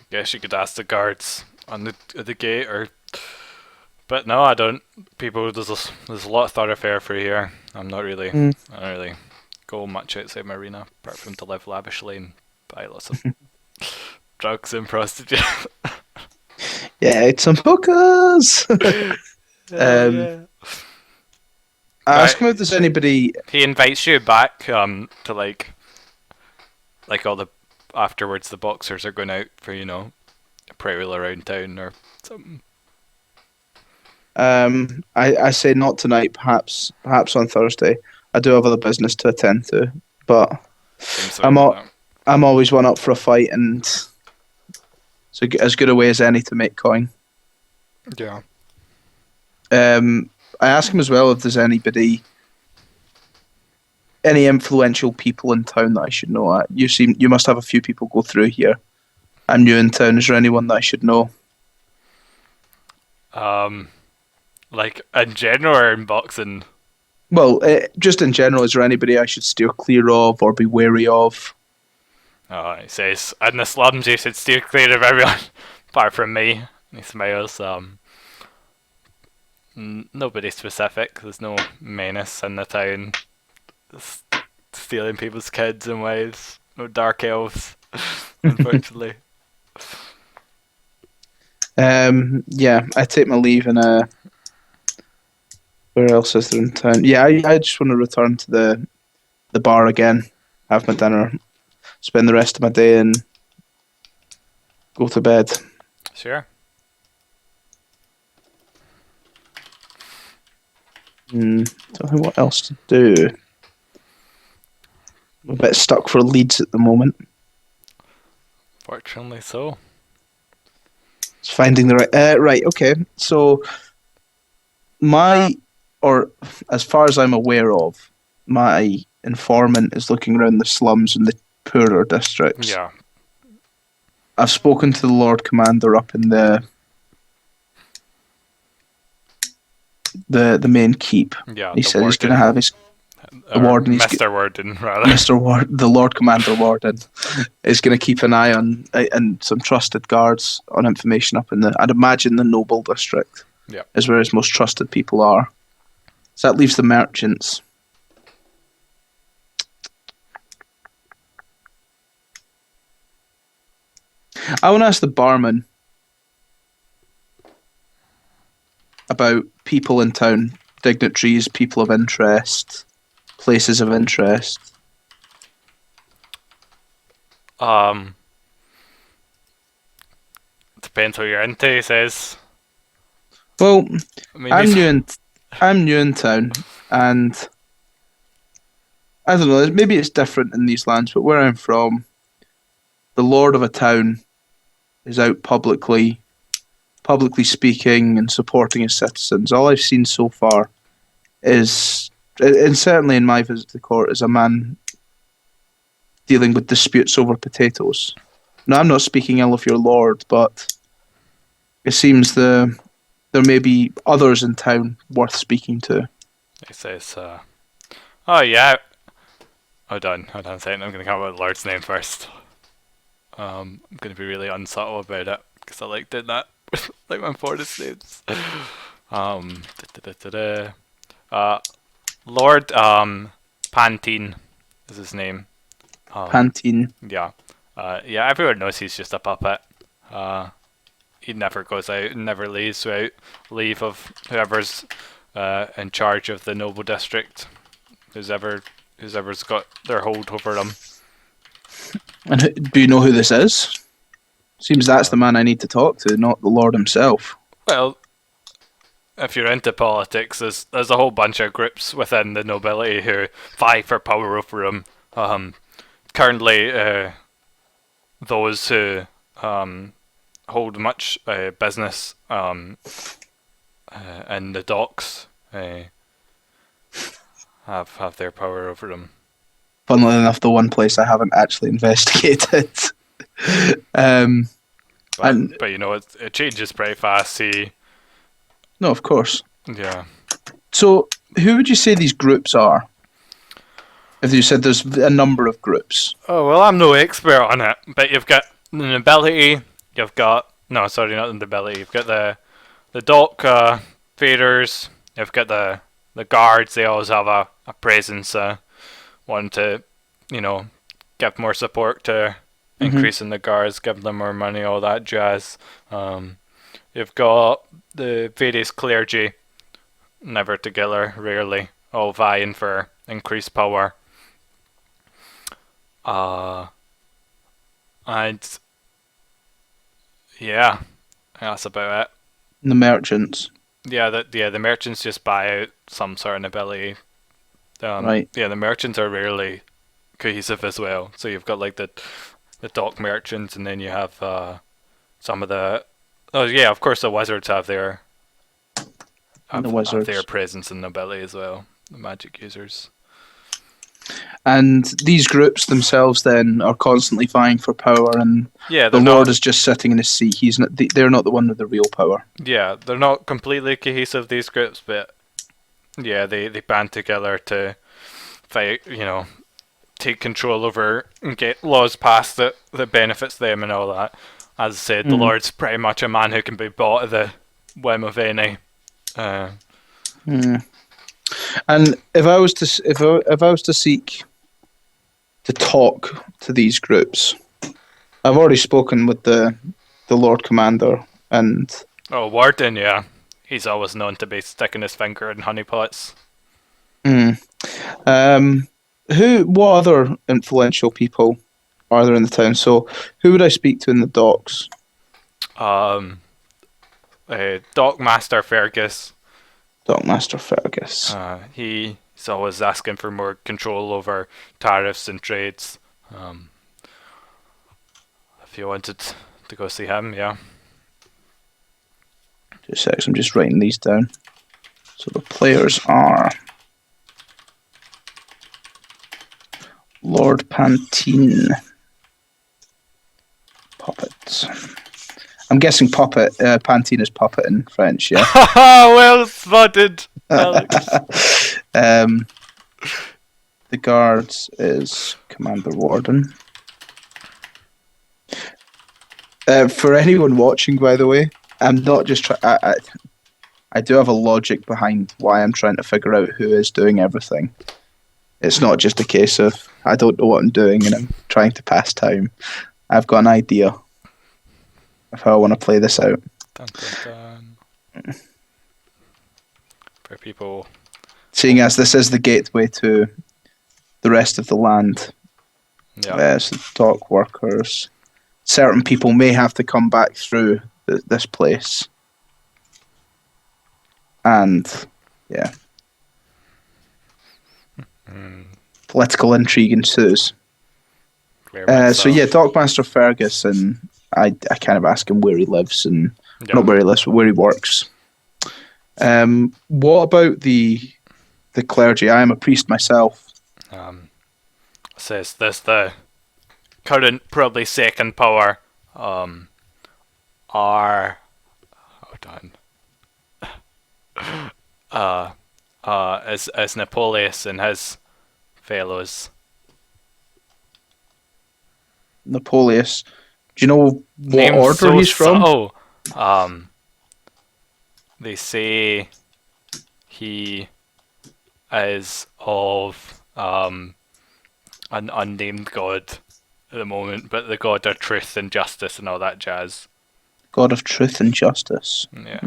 Guess you could ask the guards on the gate, but no, I don't. People, there's a lot of thoroughfare for here. I don't really go much outside my arena apart from to live lavishly and buy lots of drugs and prostitutes. Yeah, it's some hookers. Yeah. Ask him if there's anybody. He invites you back to like all the afterwards. The boxers are going out for a prowl around town or something. I say not tonight. Perhaps on Thursday. I do have other business to attend to, but I'm always one up for a fight, and it's as good a way as any to make coin. Yeah. I ask him as well if there's any influential people in town that I should know. You must have a few people go through here. I'm new in town. Is there anyone that I should know? Like in general or in boxing? Well, just in general, is there anybody I should steer clear of or be wary of? Oh, he says, in the slums you should steer clear of everyone, apart from me. He smiles. Nobody specific. There's no menace in the town. Just stealing people's kids and wives. No dark elves, unfortunately. Yeah, I take my leave and where else is there in town? Yeah, I just want to return to the bar again, have my dinner, spend the rest of my day, and go to bed. Sure. Don't know what else to do. I'm a bit stuck for Leeds at the moment. Fortunately so. It's finding the right... right, okay. So, as far as I'm aware of, my informant is looking around the slums in the poorer districts. Yeah. I've spoken to the Lord Commander up in the main keep. Yeah. He said he's going to have his the warden, Mr. Warden, rather. Mr. the Lord Commander Warden, is going to keep an eye on and some trusted guards on information up in I'd imagine the Noble district. Yeah. Is where his most trusted people are. So that leaves the merchants. I want to ask the barman about people in town, dignitaries, people of interest, places of interest. Depends what you're into, he says. Well, I'm new in town, and I don't know. Maybe it's different in these lands, but where I'm from, the lord of a town is out publicly speaking and supporting his citizens. All I've seen so far is, and certainly in my visit to the court, is a man dealing with disputes over potatoes. Now, I'm not speaking ill of your lord, but it seems there may be others in town worth speaking to. He says, oh yeah. Hold on a second. I'm going to come up with the Lord's name first. I'm going to be really unsubtle about it, because I like doing that with like my forest names. Lord Pantene is his name. Pantene. Yeah. Yeah, everyone knows he's just a puppet. He never goes out and never leaves without leave of whoever's in charge of the noble district. Whoever's got their hold over them. And do you know who this is? Seems that's the man I need to talk to, not the Lord himself. Well, if you're into politics, there's a whole bunch of groups within the nobility who vie for power over him. Currently, those who hold much business in the docks have their power over them. Funnily enough, the one place I haven't actually investigated. But you know, it changes pretty fast. No, of course. Yeah. So, who would you say these groups are? If you said there's a number of groups. Oh, well, I'm no expert on it, but you've got the nobility, you've got... No, sorry, not the nobility. You've got the dock traders, you've got the guards. They always have a presence, wanting to, give more support to increasing the guards, give them more money, all that jazz. You've got the various clergy, never together, rarely. all vying for increased power. And yeah, that's about it. The merchants. Yeah, the merchants just buy out some sort of nobility. Right. Yeah, the merchants are rarely cohesive as well. So you've got like the dock merchants, and then you have some of the. Oh yeah, of course the wizards have their have their presence and nobility as well. The magic users. And these groups themselves then are constantly vying for power, and the Lord is just sitting in his seat. He's not. They're not the one with the real power. Yeah, they're not completely cohesive, these groups, but yeah, they band together to fight. Take control over and get laws passed that benefits them and all that. As I said, the Lord's pretty much a man who can be bought at the whim of any. And if I was to seek to talk to these groups, I've already spoken with the Lord Commander and. Oh, Warden, yeah, he's always known to be sticking his finger in honeypots. What other influential people are there in the town? So, who would I speak to in the docks? Dockmaster Fergus. Dockmaster Fergus. He's always asking for more control over tariffs and trades. If you wanted to go see him, yeah. 2 seconds, I'm just writing these down. So the players are Lord Pantine. Puppet. I'm guessing puppet. Pantine is puppet in French, yeah? Well spotted, Alex. The guards is Commander Warden. For anyone watching, by the way, I'm not just trying. I do have a logic behind why I'm trying to figure out who is doing everything. It's not just a case of I don't know what I'm doing and I'm trying to pass time. I've got an idea of how I want to play this out. Dun, dun, dun. For people. Seeing as this is the gateway to the rest of the land. Yeah. So dock workers. Certain people may have to come back through this place. And, yeah. Political intrigue ensues. So yeah, Dockmaster Fergus, and I kind of ask him where he lives, and not where he lives, but where he works. What about the clergy? I am a priest myself. Says this the current, probably second power, are hold on. Is Napoleon and his fellows. Napoleon. Do you know what order he's from? They say he is of an unnamed god at the moment, but the god of truth and justice and all that jazz. God of truth and justice. Yeah.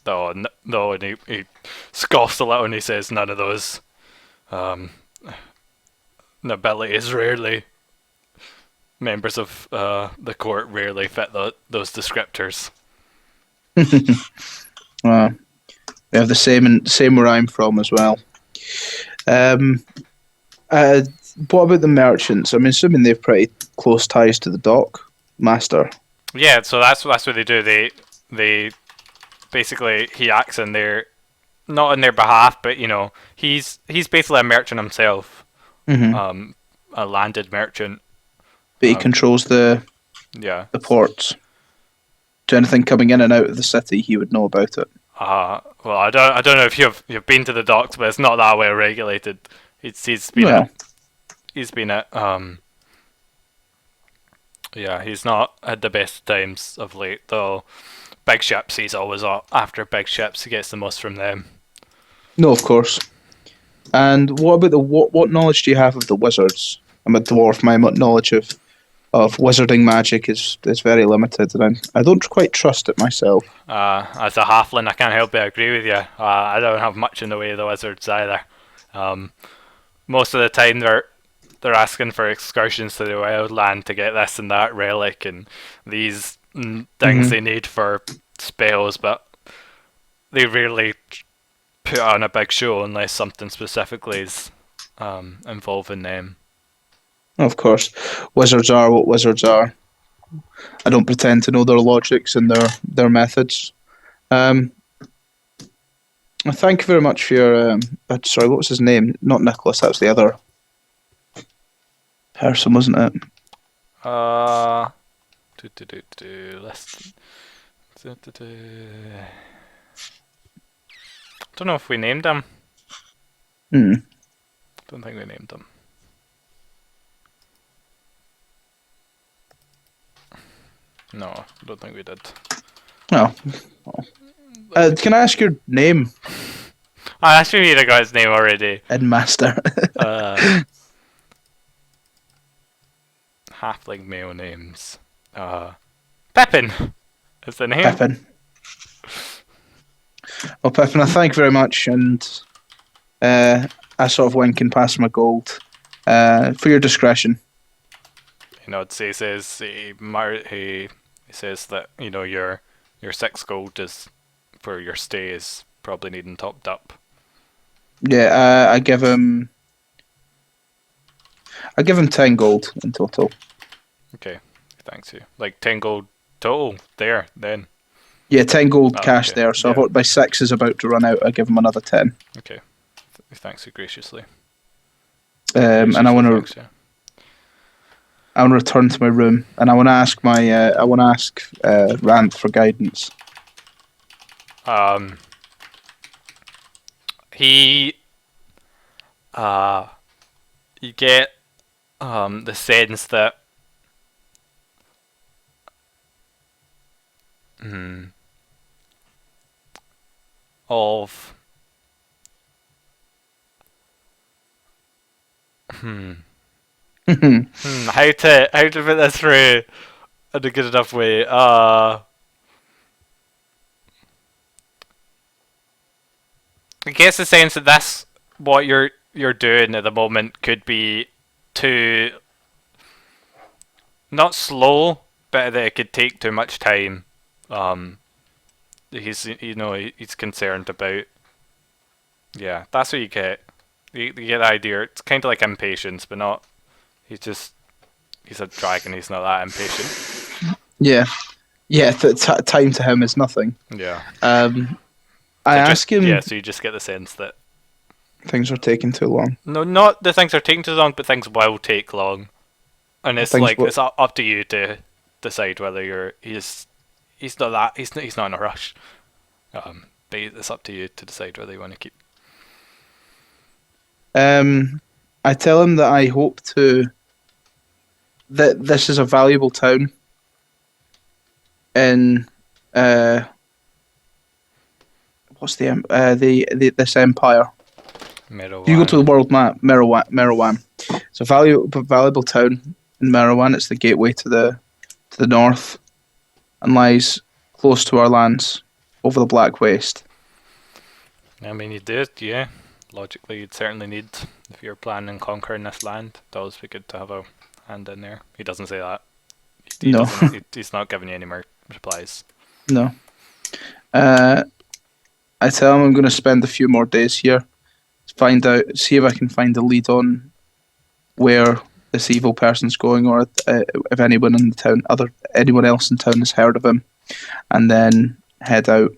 No, and he scoffs a little and he says none of those nobility is rarely members of the court rarely fit those descriptors. We have the same where I'm from as well. What about the merchants? I'm assuming they've pretty close ties to the dock master. Yeah, so that's what they do. They basically he acts in their not on their behalf, but he's basically a merchant himself. Mm-hmm. A landed merchant. But he controls the ports. To anything coming in and out of the city, he would know about it. Well, I don't know if you've been to the docks, but it's not that well regulated. He's not had the best times of late, though. Big ships, he's always after big ships. He gets the most from them. No, of course. And what about what knowledge do you have of the wizards? I'm a dwarf. My knowledge of of wizarding magic is very limited, and I don't quite trust it myself. As a halfling, I can't help but agree with you. I don't have much in the way of the wizards either. Most of the time, they're asking for excursions to the wildland to get this and that relic and these things they need for spells, but they rarely put on a big show unless something specifically is involving them. Of course, wizards are what wizards are. I don't pretend to know their logics and their methods. Thank you very much for your. Sorry, what was his name? Not Nicholas. That was the other person, wasn't it? Don't know if we named him. Don't think we named him. No, I don't think we did. No. Can I ask your name? I actually need a guy's name already. Headmaster. Halfling male names. Pepin is the name. Pepin. Well, Pepin, I thank you very much, and I sort of wink and pass my gold for your discretion. You know, he says that your 6 gold is for your stay is probably needing topped up. Yeah, I give him 10 gold in total. Okay, thanks you. Like 10 gold total there then. Yeah, 10 gold cash there. So yeah. My 6 is about to run out. I give him another 10. Okay, thanks you graciously. And I want to. I want to return to my room, and I want to ask Rand for guidance. You get the sense that how to put this through in a good enough way. I guess the sense that that's what you're doing at the moment could be too not slow, but that it could take too much time. He's concerned about. Yeah, that's what you get. You get the idea. It's kind of like impatience, but not. He's a dragon. He's not that impatient. Yeah. Time to him is nothing. Yeah. I ask him. Yeah, so you just get the sense that things are taking too long. No, not that things are taking too long, but things will take long, and it's it's up to you to decide whether he's not in a rush. But it's up to you to decide whether you want to keep. I tell him that I hope that this is a valuable town in what's this empire? Merowan. You go to the world map, Merowan. It's a valuable town in Merowan. It's the gateway to the north, and lies close to our lands over the Black Waste. I mean, you do it, yeah. Logically, you'd certainly need, if you're planning on conquering this land, it would always be good to have a hand in there. He doesn't say that. No. He's not giving you any more replies. No. I tell him I'm going to spend a few more days here. See if I can find a lead on where this evil person's going, or if anyone in the town, anyone else in town has heard of him, and then head out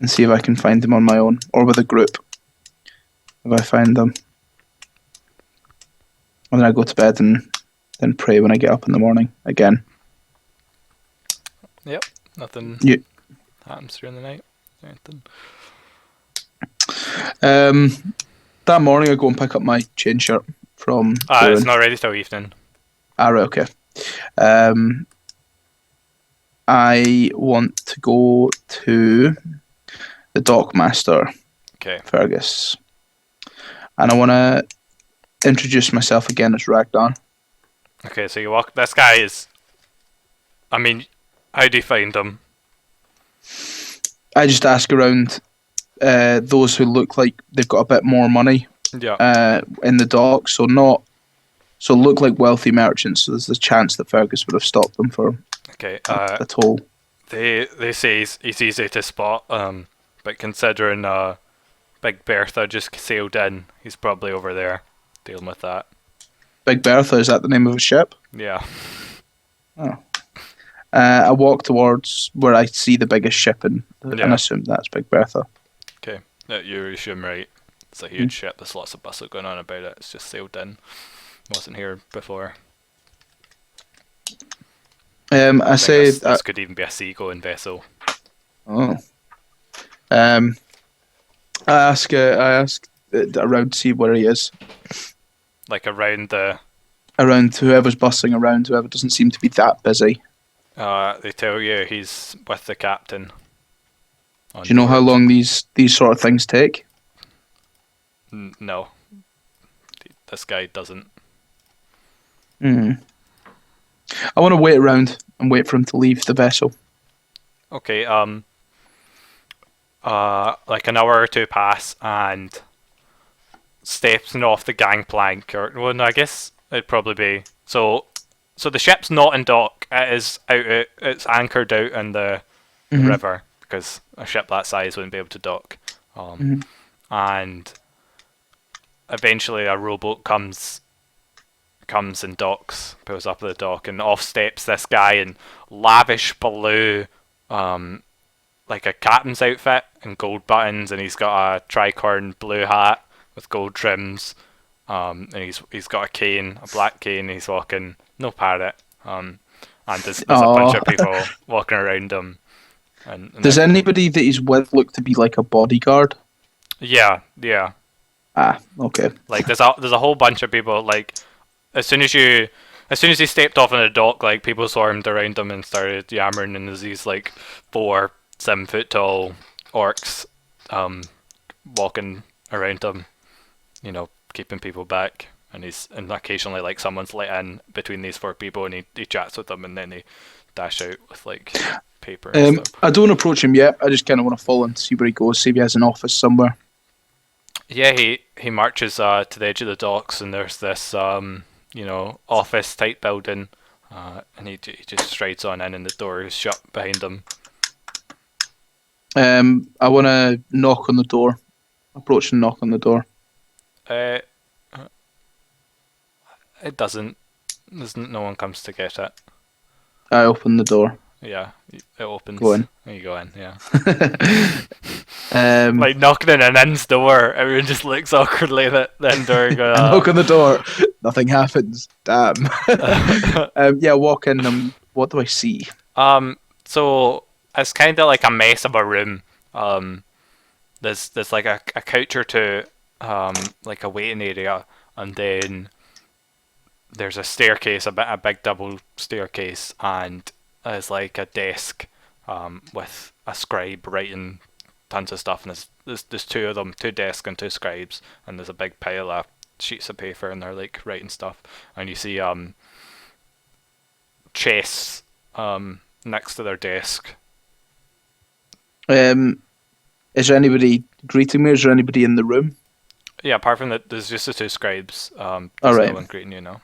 and see if I can find him on my own or with a group. If I find them, and then I go to bed and then pray when I get up in the morning again. Yep, nothing happens during the night. Anything. That morning I go and pick up my chain shirt from. It's not ready till evening. Right, okay. I want to go to the Dockmaster. Okay. Fergus. And I want to introduce myself again as Ragnar. Okay, so you walk. This guy is. I mean, how do you find him? I just ask around those who look like they've got a bit more money Yeah. in the dock, so look like wealthy merchants. So there's a chance that Fergus would have stopped them for Okay. a toll. They say he's easy to spot. But considering Big Bertha just sailed in, he's probably over there dealing with that. Big Bertha, is that the name of a ship? Yeah. Oh. I walk towards where I see the biggest ship and assume that's Big Bertha. Okay. You assume right. It's a huge ship. There's lots of bustle going on about it. It's just sailed in. Wasn't here before. I say this could even be a seagoing vessel. Oh. I ask around to see where he is. Like around whoever's bustling around, whoever doesn't seem to be that busy. They tell you he's with the captain. Do you know how long these sort of things take? No. This guy doesn't. I want to wait around and wait for him to leave the vessel. Okay, like an hour or two pass and stepping off the gangplank, or well, no, I guess it'd probably be so the ship's not in dock. It's anchored out in the river because a ship that size wouldn't be able to dock. And eventually a rowboat comes and docks, pulls up at the dock, and off steps this guy in lavish blue, like a captain's outfit and gold buttons, and he's got a tricorn blue hat with gold trims, and he's got a cane, a black cane. He's walking, no parrot, and there's a bunch of people walking around him. And does anybody that he's with look to be like a bodyguard? Yeah. Ah, okay. Like there's a whole bunch of people. Like as soon as he stepped off on the dock, like people swarmed around him and started yammering, and there's these like 4-7 foot tall orcs walking around him, keeping people back. And occasionally like someone's let in between these 4 people, and he chats with them, and then they dash out with like paper and stuff. I don't approach him yet. I just kind of want to follow him to see where he goes, see if he has an office somewhere. Yeah, he marches to the edge of the docks, and there's this office type building, and he just strides on in, and the door is shut behind him. I want to knock on the door. Approach and knock on the door. It doesn't. No one comes to get it. I open the door. Yeah, it opens. Go in. There you go in, yeah. Like knocking on an inn's door, everyone just looks awkwardly at the inn door and go, knock on the door, nothing happens. Damn. Yeah, walk in. What do I see? So it's kind of like a mess of a room. There's like a couch or two, like a waiting area, and then there's a staircase, a big double staircase, and there's like a desk with a scribe writing tons of stuff, and there's 2 of them, 2 desks and 2 scribes, and there's a big pile of sheets of paper, and they're like writing stuff, and you see chests next to their desk. Is there anybody greeting me? Is there anybody in the room? Yeah, apart from that, there's just the 2 scribes. There's no one greeting you now.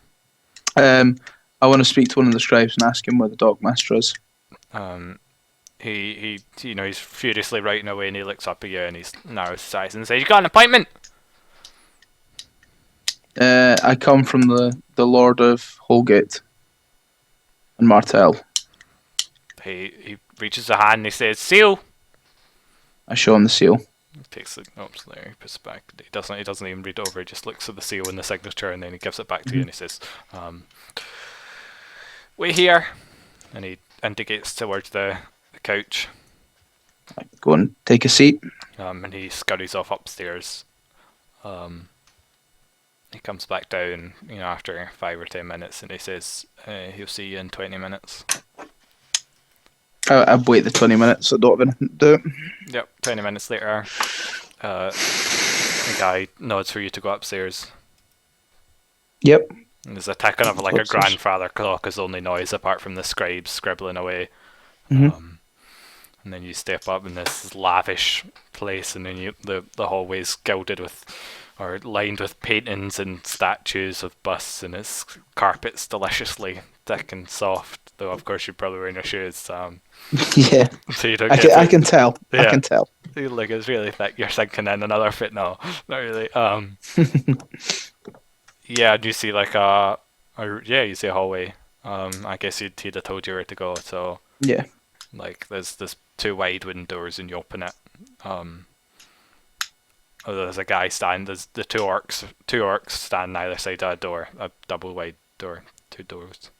I want to speak to one of the scribes and ask him where the dockmaster is. He's furiously writing away, and he looks up at you, and he narrows his eyes and says, "You got an appointment?" I come from the Lord of Holgate and Martell. He reaches a hand and he says, "Seal." I show him the seal. He takes the he puts it back. He doesn't even read it over. He just looks at the seal and the signature, and then he gives it back to you, and he says, "Wait here," and he indicates towards the couch. I go and take a seat. And he scurries off upstairs. He comes back down, after 5 or 10 minutes, and he says he'll see you in 20 minutes. I wait the 20 minutes. I don't have anything to do. Yep, 20 minutes later, the guy nods for you to go upstairs. Yep. And there's a ticking of like a grandfather clock as the only noise apart from the scribes scribbling away. And then you step up in this lavish place, and then the hallway's gilded with, or lined with paintings and statues of busts, and its carpet's deliciously thick and soft. Though of course you're probably wearing your shoes. Yeah. So you don't I can tell. Yeah. I can tell. Like it's really thick. You're sinking in another fit. No, not really. Yeah, and you see like you see a hallway. I guess he'd have told you where to go. So yeah, like there's 2 wide wooden doors, and you open it. There's a guy standing. There's the 2 orcs standing either side of a door, a double wide door, 2 doors.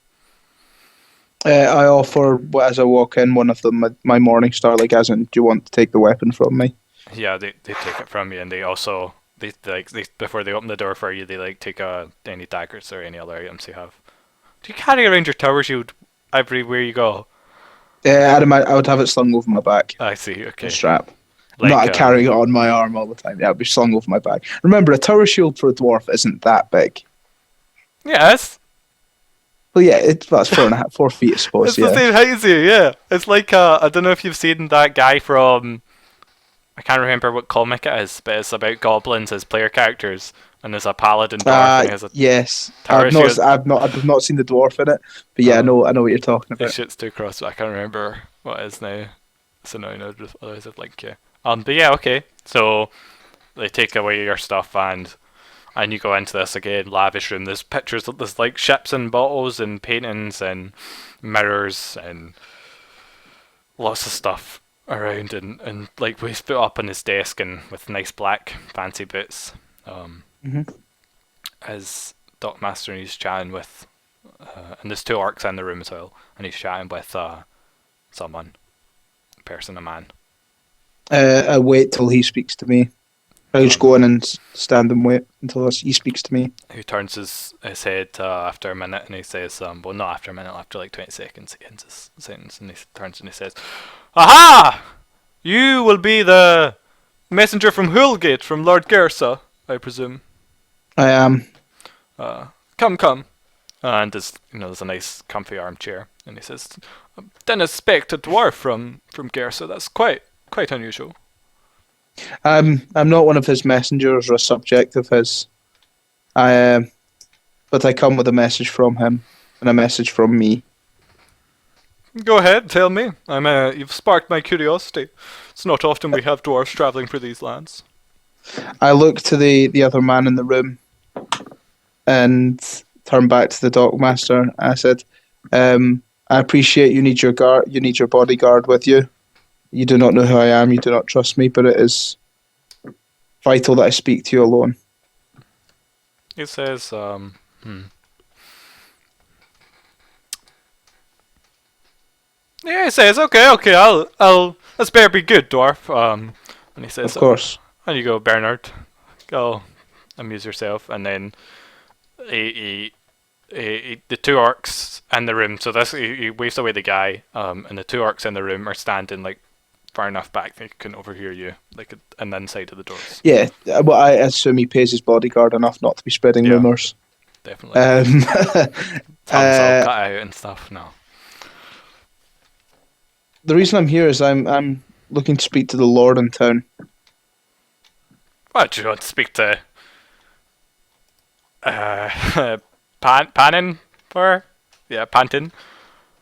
I offer as I walk in one of them my morning star, like as in, do you want to take the weapon from me? Yeah, they take it from you, and they before they open the door for you, they like take any daggers or any other items you have. Do you carry around your tower shield everywhere you go? Yeah, I would have it slung over my back. I see. Okay. A strap. Like, not carrying it on my arm all the time. Yeah, it'd be slung over my back. Remember, a tower shield for a dwarf isn't that big. Yes. Well, yeah, that's 4 feet, I suppose. It's the same height as you. Yeah, it's like I don't know if you've seen that guy from. I can't remember what comic it is, but it's about goblins as player characters, and there's a paladin dwarf. And has a yes, I've not seen the dwarf in it, but yeah, I know what you're talking about. It shoots 2 across, but I can't remember what it is now. It's annoying. Otherwise, I'd link you. But yeah, okay. So they take away your stuff, and you go into this again lavish room. There's pictures. There's like ships and bottles and paintings and mirrors and lots of stuff around, and like he's put up on his desk and with nice black fancy boots. As Dockmaster, and he's chatting with, and there's 2 orcs in the room as well, and he's chatting with someone, a man. I wait till he speaks to me. I just go in and stand and wait until he speaks to me. He turns his head after a minute, and he says, well, not after a minute, after like 20 seconds, he ends his sentence, and he turns and he says, "Aha! You will be the messenger from Hulgate, from Lord Gersa, I presume." I am. Come. And there's a nice comfy armchair, and he says, "Didn't expect a dwarf from Gersa. That's quite unusual." I'm not one of his messengers or a subject of his. But I come with a message from him and a message from me. Go ahead, tell me. You've sparked my curiosity. It's not often we have dwarves travelling for these lands. I look to the other man in the room and turn back to the dockmaster. I said, "I appreciate you need your bodyguard with you. You do not know who I am. You do not trust me, but it is vital that I speak to you alone." He says, Yeah, he says, okay, I'll let's better be good, dwarf. And he says, "Of course." And you go, "Bernard, go amuse yourself." And then the 2 orcs in the room. So he waves away the guy, and the 2 orcs in the room are standing like far enough back they can overhear you, like on the inside of the doors. Yeah, well, I assume he pays his bodyguard enough not to be spreading rumours. Definitely. Tongues all cut out and stuff. No. The reason I'm here is I'm looking to speak to the Lord in town. What do you want to speak to? Panton for? Yeah, Panton.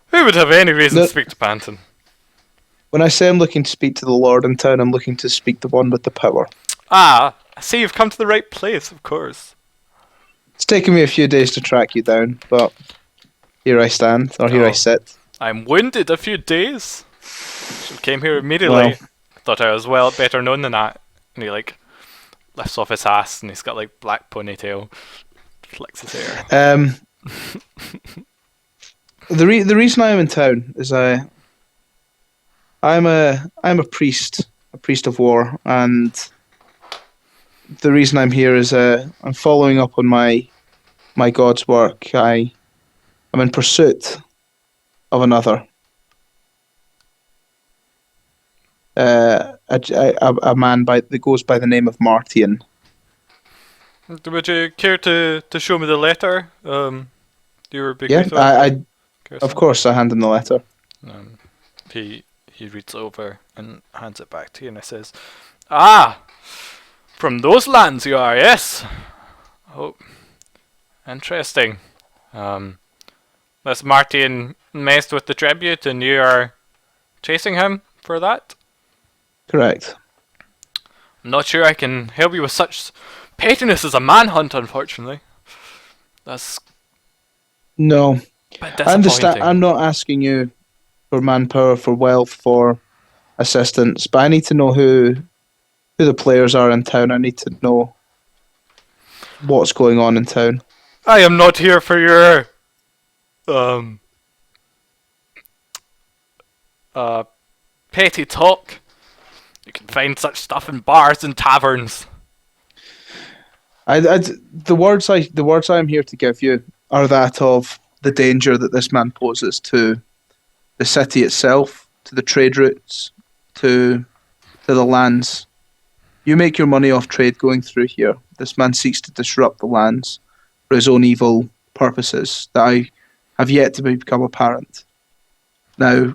Who would have any reason to speak to Panton? When I say I'm looking to speak to the Lord in town, I'm looking to speak to one with the power. Ah, I see you've come to the right place, of course. It's taken me a few days to track you down, but here I stand, or here I sit. I'm wounded a few days. She came here immediately. Thought I was better known than that. And he like lifts off his ass, and he's got like black ponytail, flicks his hair. The reason I'm in town is I'm a priest of war, and the reason I'm here is I'm following up on my God's work. I'm in pursuit of another. A man that goes by the name of Martian. Would you care to show me the letter? You were being Yeah, of course, I hand him the letter. He reads over and hands it back to you, and he says, "Ah, from those lands you are, yes. Oh, interesting. This Martin messed with the tribute, and you are chasing him for that?" Correct. "I'm not sure I can help you with such pettiness as a manhunt, unfortunately. That's no. I understand. I'm not asking you for manpower, for wealth, for assistance, but I need to know who the players are in town. I need to know what's going on in town. I am not here for your petty talk. You can find such stuff in bars and taverns." The words I am here to give you are that of the danger that this man poses to the city itself, to the trade routes, to the lands. You make your money off trade going through here. This man seeks to disrupt the lands for his own evil purposes that I have yet to become apparent. Now,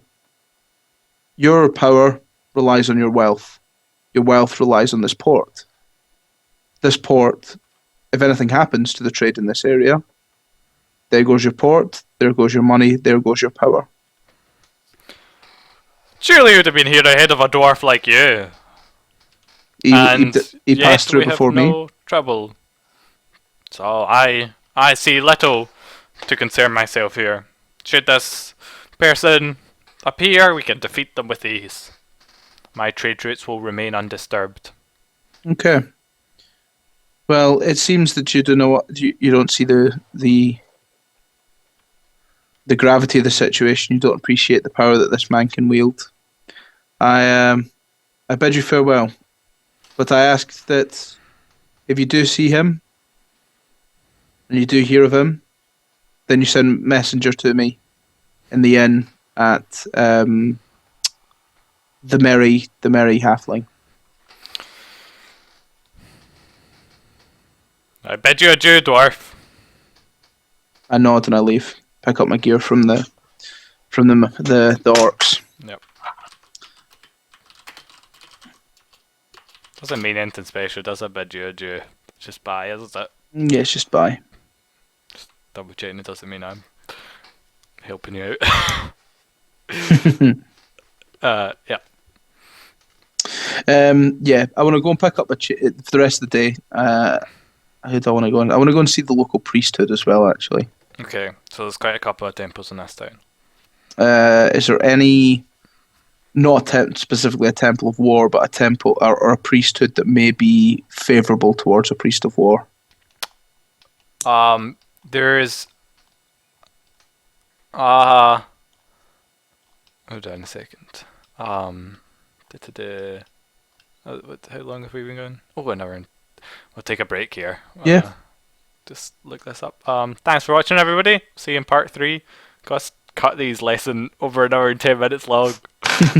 your power relies on your wealth. Your wealth relies on this port. This port, if anything happens to the trade in this area, there goes your port, there goes your money, there goes your power. Surely you'd have been here ahead of a dwarf like you. He passed through before me. No trouble. So I see little to concern myself here. Should this person appear, we can defeat them with ease. My trade routes will remain undisturbed. Okay. Well, it seems that you don't know what you don't see the gravity of the situation. You don't appreciate the power that this man can wield. I bid you farewell, but I ask that if you do see him and you do hear of him, then you send messenger to me in the inn at the Merry Halfling. I bid you adieu, dwarf. I nod and I leave. Pick up my gear from the orcs. Yep. Doesn't mean anything special, does it? Bid you adieu. It's just bye, isn't it? Yeah, it's just bye. Just double checking. It doesn't mean I'm helping you out. Yeah. Yeah, I want to go and pick up for the rest of the day. Who do I want to go on? I want to go and see the local priesthood as well, actually. Okay, so there's quite a couple of temples in this town. Is there any, not specifically a temple of war, but a temple or a priesthood that may be favourable towards a priest of war? There's hold on a second. How long have we been going? Oh, an hour. We'll take a break here. Yeah. Just look this up. Thanks for watching, everybody. See you in part 3. Cut these less than over an hour and 10 minutes long.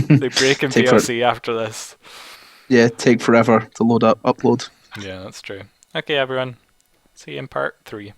They break in VLC after this. Yeah, take forever to upload. Yeah, that's true. Okay, everyone. See you in part 3.